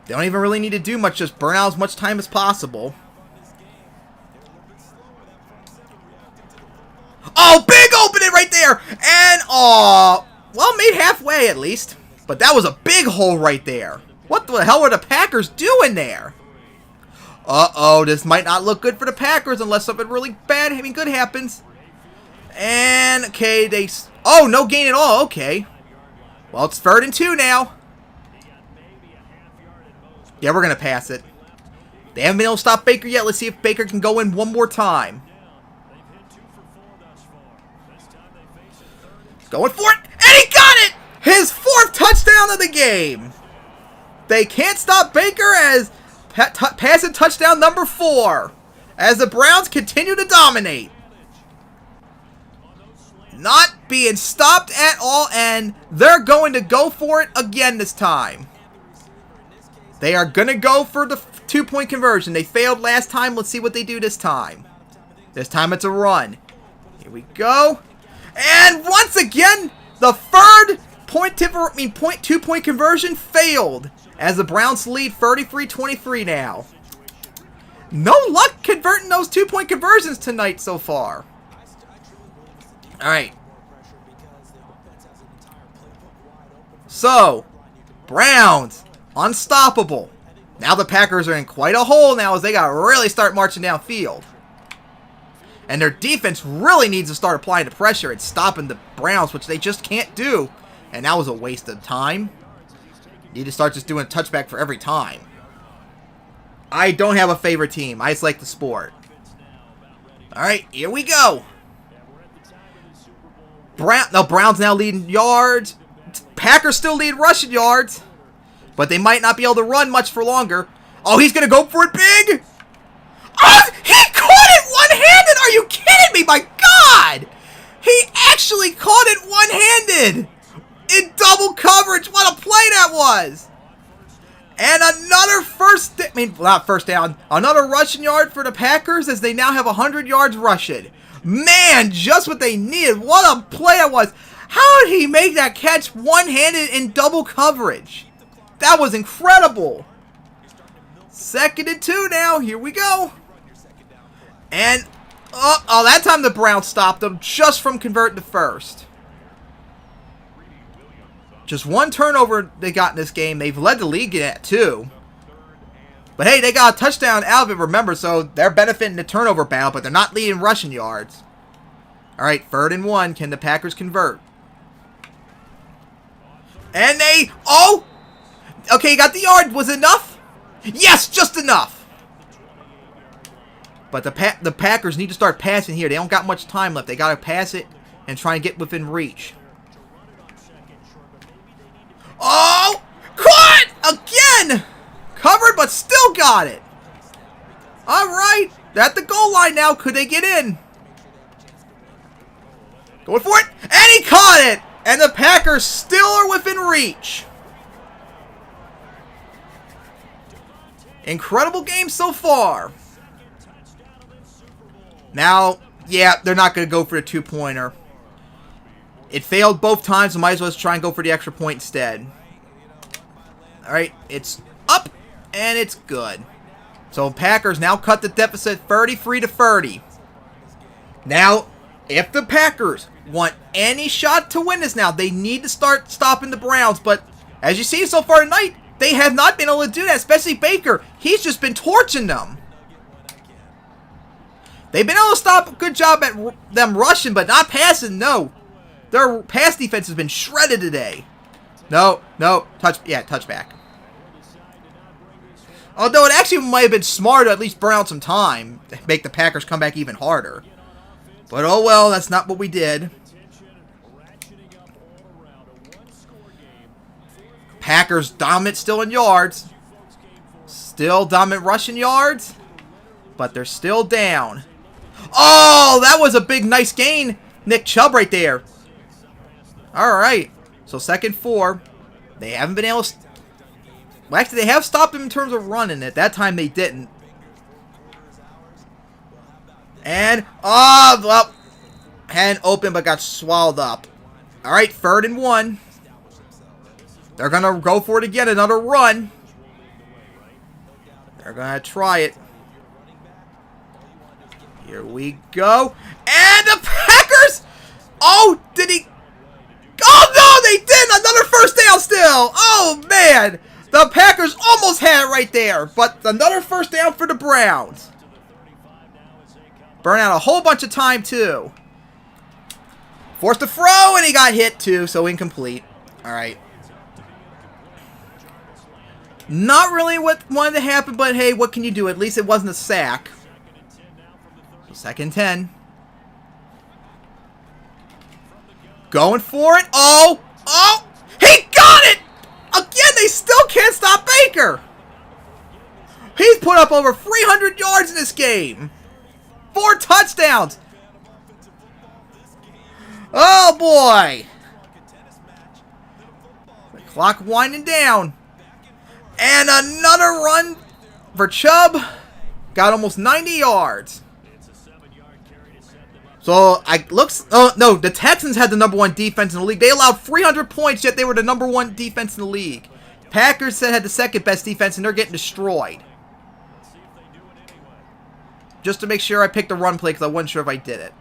They don't even really need to do much, just burn out as much time as possible. Oh, big opening right there! And, well, made halfway at least. But that was a big hole right there. What the hell are the Packers doing there? Uh-oh, this might not look good for the Packers unless something really bad, good happens. And, okay, oh, no gain at all, okay. Well, it's 3rd and 2 now. Yeah, we're going to pass it. They haven't been able to stop Baker yet. Let's see if Baker can go in one more time. Going for it, and he got it! His 4th touchdown of the game. They can't stop Baker as passing touchdown number 4. As the Browns continue to dominate. Not being stopped at all, and they're going to go for it again this time. They are going to go for the 2-point conversion. They failed last time. Let's see what they do this time. This time it's a run. Here we go. And once again, the 3rd 2-point conversion failed. As the Browns lead 33-23 now. No luck converting those 2-point conversions tonight so far. Alright. So, Browns, unstoppable. Now the Packers are in quite a hole now as they got to really start marching downfield. And their defense really needs to start applying the pressure and stopping the Browns, which they just can't do. And that was a waste of time. Need to start just doing a touchback for every time. I don't have a favorite team. I just like the sport. Alright, here we go. Browns now leading yards. Packers still lead rushing yards. But they might not be able to run much for longer. Oh, he's going to go for it big. Oh, he caught it one-handed. Are you kidding me? My God. He actually caught it one-handed. In double coverage. What a play that was. And another not first down. Another rushing yard for the Packers as they now have 100 yards rushing. Man, just what they needed. What a play that was. How did he make that catch one-handed in double coverage? That was incredible. 2nd and 2 now. Here we go. And, that time the Browns stopped them just from converting to 1st. Just 1 turnover they got in this game. They've led the league in it, too. But hey, they got a touchdown out of it, remember, so they're benefiting the turnover battle, but they're not leading rushing yards. Alright, 3rd and 1. Can the Packers convert? And they... Oh! Okay, got the yard. Was it enough? Yes, just enough. But the Packers need to start passing here. They don't got much time left. They got to pass it and try and get within reach. Oh! Caught! Again! Covered, but still got it. Alright. They're at the goal line now. Could they get in? Going for it. And he caught it! And the Packers still are within reach. Incredible game so far. Now, yeah, they're not going to go for the 2-pointer. It failed both times, so might as well try and go for the extra point instead. Alright, it's up, and it's good. So Packers now cut the deficit 33-30. Now, if the Packers want any shot to win this now, they need to start stopping the Browns. But as you see so far tonight, they have not been able to do that, especially Baker. He's just been torching them. They've been able to stop a good job at them rushing, but not passing, no. Their pass defense has been shredded today. No, touchback. Although it actually might have been smart to at least burn out some time to make the Packers come back even harder. But oh well, that's not what we did. Packers dominant still in yards. Still dominant rushing yards. But they're still down. Oh, that was a big, nice gain. Nick Chubb right there. All right. So 2nd 4. They haven't been able to... Well, actually, they have stopped him in terms of running it. That time they didn't. And, oh, well, hand open but got swallowed up. All right, 3rd and 1. They're going to go for it again, another run. They're going to try it. Here we go. And the Packers! Oh, did he... Oh, no, they didn't! Another 1st down still! Oh, man! The Packers almost had it right there, but another 1st down for the Browns. Burn out a whole bunch of time, too. Forced to throw, and he got hit, too, so incomplete. All right. Not really what wanted to happen, but hey, what can you do? At least it wasn't a sack. So 2nd 10. Going for it. Oh! Oh! He got it! Again, they still can't stop Baker. He's put up over 300 yards in this game. 4 touchdowns. Oh, boy. The clock winding down. And another run for Chubb. Got almost 90 yards. So, oh, no, the Texans had the #1 defense in the league. They allowed 300 points, yet they were the #1 defense in the league. Packers had the 2nd best defense, and they're getting destroyed. Just to make sure I picked the run play, because I wasn't sure if I did it.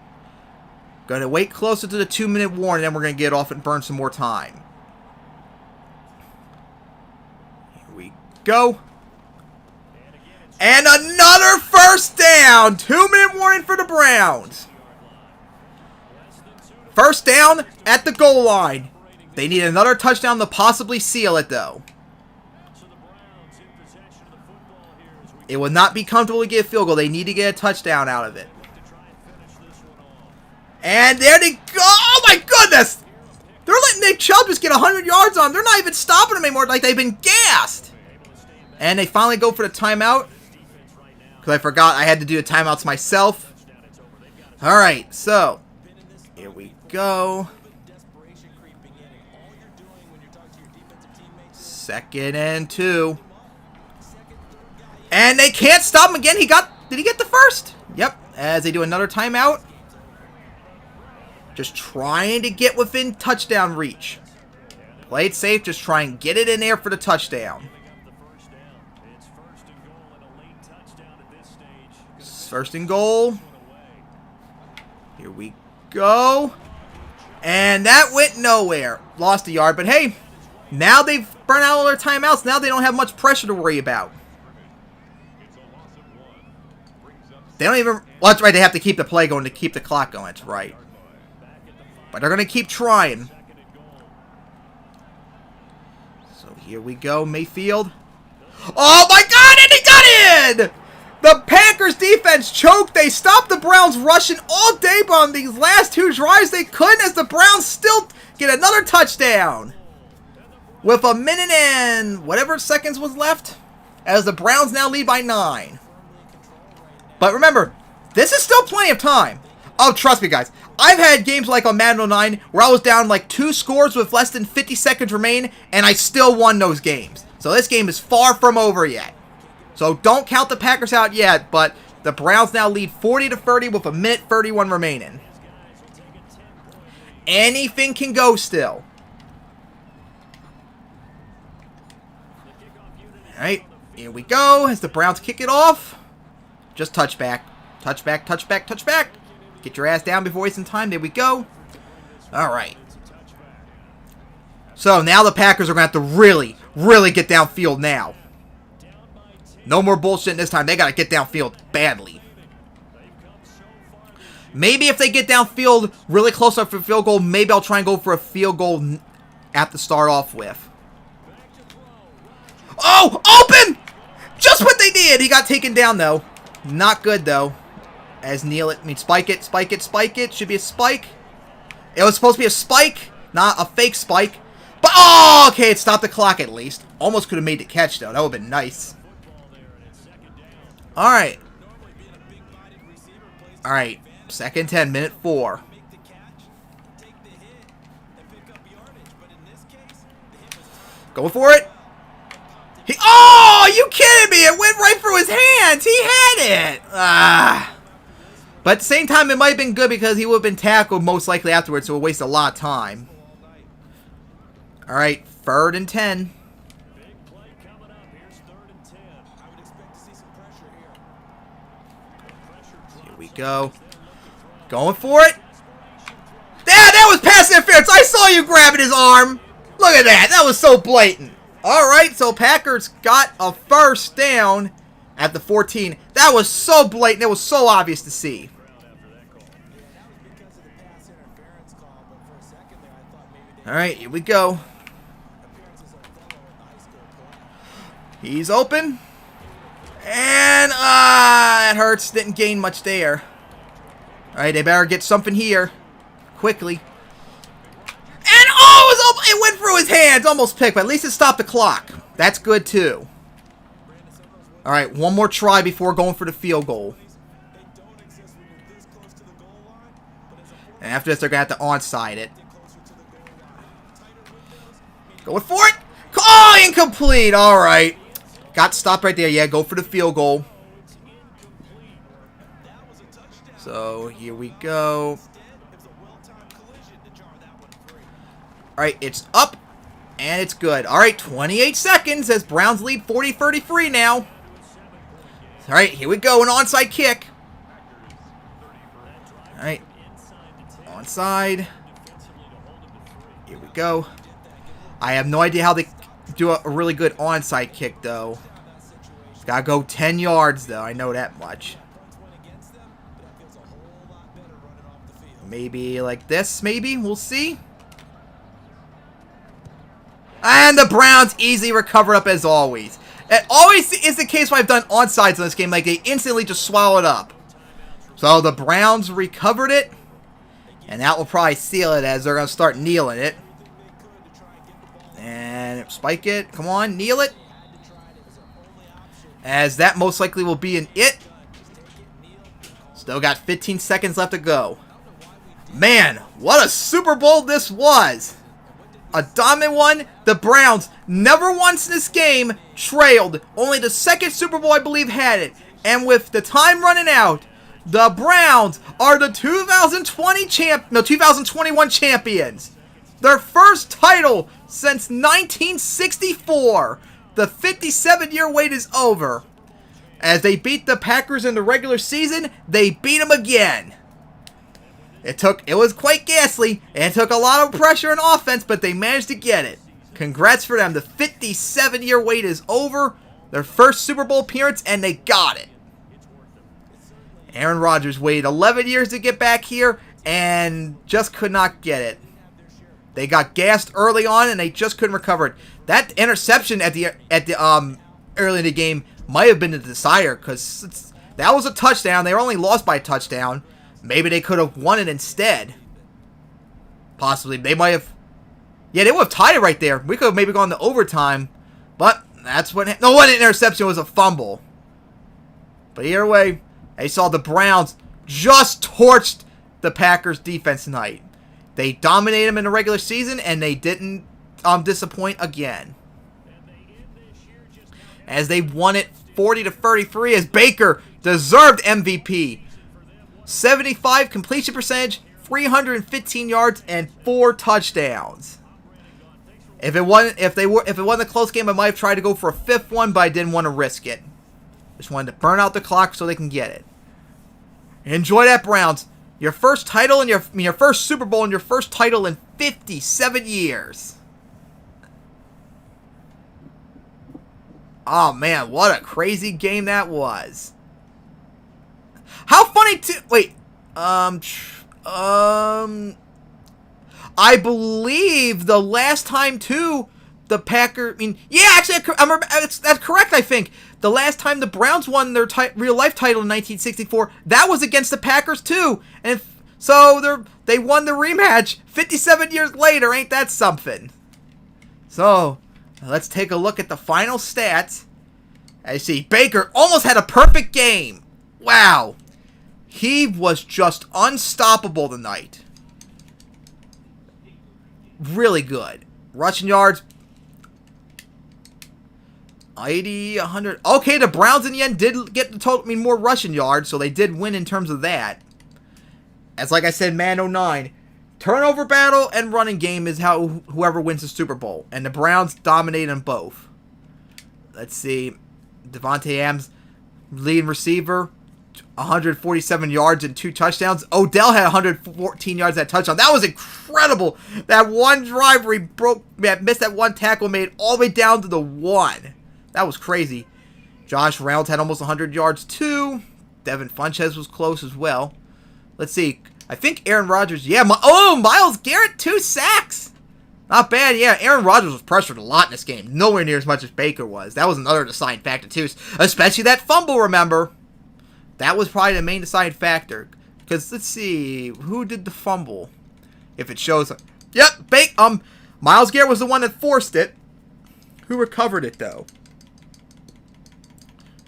Going to wait closer to the 2-minute warning, then we're going to get off and burn some more time. Here we go. And another 1st down. 2-minute warning for the Browns. 1st down at the goal line. They need another touchdown to possibly seal it, though. It will not be comfortable to get a field goal. They need to get a touchdown out of it. And there they go. Oh, my goodness. They're letting Nick Chubb just get 100 yards on him. They're not even stopping him anymore. Like they've been gassed. And they finally go for the timeout. Because I forgot I had to do the timeouts myself. All right, so here we go. 2nd and 2. And they can't stop him again. Did he get the 1st? Yep, as they do another timeout. Just trying to get within touchdown reach. Play it safe, just try and get it in there for the touchdown. 1st and goal. Here we go. And that went nowhere. Lost a yard, but hey, now they've burned out all their timeouts. Now they don't have much pressure to worry about. They don't even... Well, that's right. They have to keep the play going to keep the clock going. That's right. But they're going to keep trying. So here we go. Mayfield. Oh, my God. And he got in! The Packers defense choked. They stopped the Browns rushing all day, but on these last 2 drives, they couldn't, as the Browns still get another touchdown. With a minute and whatever seconds was left, as the Browns now lead by 9. But remember, this is still plenty of time. Oh, trust me, guys. I've had games like on Madden 09 where I was down like 2 scores with less than 50 seconds remain, and I still won those games. So this game is far from over yet. So don't count the Packers out yet, but the Browns now lead 40-30 with a minute 31 remaining. Anything can go still. Alright, here we go as the Browns kick it off. Just touchback. Touchback, touchback, touchback. Get your ass down before wasting time. There we go. Alright. So now the Packers are going to have to really, really get downfield now. No more bullshit this time. They got to get downfield badly. Maybe if they get downfield really close up for a field goal, maybe I'll try and go for a field goal at the start off with. Oh, open! Just what they did. He got taken down, though. Not good, though. As spike it, spike it, spike it. Should be a spike. It was supposed to be a spike, not a fake spike. But, oh, okay, it stopped the clock at least. Almost could have made the catch, though. That would have been nice. Alright. All right, 2nd and 10, minute 4. Going for it. Oh, are you kidding me? It went right through his hands. He had it. But at the same time, it might have been good because he would have been tackled most likely afterwards, so it would waste a lot of time. All right, 3rd and 10. Here we go. Going for it. That was pass interference. I saw you grabbing his arm. Look at that. That was so blatant. All right, so Packers got a 1st down at the 14. That was so blatant. It was so obvious to see. All right, here we go. He's open. And, that hurts. Didn't gain much there. All right, they better get something here. Quickly. And, it went through his hands. Almost picked, but at least it stopped the clock. That's good, too. All right, one more try before going for the field goal. And after this, they're going to have to onside it. Going for it. Oh, incomplete. All right. Got stopped right there. Yeah, go for the field goal. So, here we go. All right, it's up, and it's good. All right, 28 seconds as Browns lead 40-33 now. All right, here we go, an onside kick. All right, onside. Here we go. I have no idea how they do a really good onside kick, though. Gotta go 10 yards, though. I know that much. Maybe like this, maybe? We'll see. And the Browns easily recover up as always. It always is the case when I've done onsides in this game. Like, they instantly just swallow it up. So, the Browns recovered it. And that will probably seal it as they're going to start kneeling it. And spike it. Come on, kneel it. As that most likely will be an it. Still got 15 seconds left to go. Man, what a Super Bowl this was. A dominant one. The Browns never once in this game trailed. Only the 2nd Super Bowl, I believe, had it. And with the time running out, the Browns are the 2021 champions. Their first title since 1964. The 57-year wait is over. As they beat the Packers in the regular season, they beat them again. It was quite ghastly, and it took a lot of pressure and offense, but they managed to get it. Congrats for them. The 57-year wait is over. Their first Super Bowl appearance, and they got it. Aaron Rodgers waited 11 years to get back here, and just could not get it. They got gassed early on, and they just couldn't recover it. That interception at the early in the game might have been the decider, because that was a touchdown. They were only lost by a touchdown. Maybe they could have won it instead. Possibly. They might have... Yeah, they would have tied it right there. We could have maybe gone to overtime. But that's what... No, one interception was a fumble. But either way, they saw the Browns just torched the Packers defense tonight. They dominated them in the regular season, and they didn't disappoint again. As they won it 40-33, as Baker deserved MVP. 75 completion percentage, 315 yards, and 4 touchdowns. If it wasn't a close game, I might have tried to go for a 5th one, but I didn't want to risk it. Just wanted to burn out the clock so they can get it. Enjoy that, Browns. Your first title in your first Super Bowl and your first title in 57 years. Oh man, what a crazy game that was. How funny too. Wait. I believe the last time too the Packers. Yeah, actually, I remember that's correct. I think the last time the Browns won their real life title in 1964, that was against the Packers too, and so they won the rematch 57 years later. Ain't that something? So let's take a look at the final stats. I see Baker almost had a perfect game. Wow. He was just unstoppable tonight. Really good. Rushing yards. 80, 100. Okay, the Browns in the end did get the total, more rushing yards, so they did win in terms of that. As like I said, Man 09, turnover battle and running game is how whoever wins the Super Bowl. And the Browns dominate them both. Let's see. Devontae Adams, leading receiver, 147 yards and 2 touchdowns. Odell had 114 yards that touchdown. That was incredible. That one drive where he missed that one tackle, made it all the way down to the 1. That was crazy. Josh Reynolds had almost 100 yards too. Devin Funchess was close as well. Let's see. I think Aaron Rodgers, yeah. Myles Garrett, 2 sacks. Not bad, yeah. Aaron Rodgers was pressured a lot in this game. Nowhere near as much as Baker was. That was another deciding factor too. Especially that fumble, remember. That was probably the main deciding factor. Because, let's see. Who did the fumble? If it shows. Yep, Myles Garrett was the one that forced it. Who recovered it, though?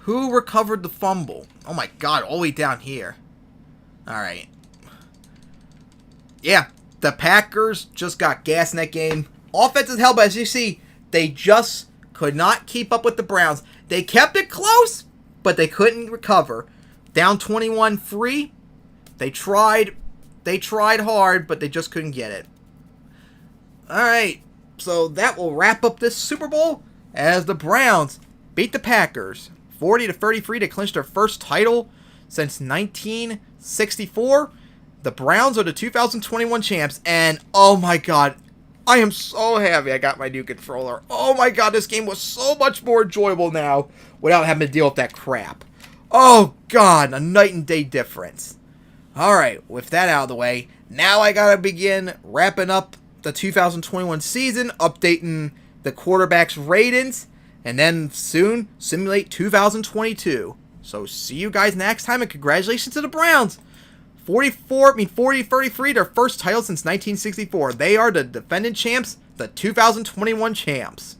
Who recovered the fumble? Oh my god, all the way down here. Alright. Yeah, the Packers just got gas in that game. Offense is hell, but as you see, they just could not keep up with the Browns. They kept it close, but they couldn't recover. Down 21-3. They tried hard, but they just couldn't get it. Alright, so that will wrap up this Super Bowl as the Browns beat the Packers 40-33 to clinch their first title since 1964. The Browns are the 2021 champs, and oh my god, I am so happy I got my new controller. Oh my god, this game was so much more enjoyable now without having to deal with that crap. Oh god, a night and day difference. Alright, with that out of the way, now I gotta begin wrapping up the 2021 season, updating the quarterbacks' ratings, and then soon simulate 2022. So see you guys next time, and congratulations to the Browns. 40-33, their first title since 1964. They are the defending champs, the 2021 champs.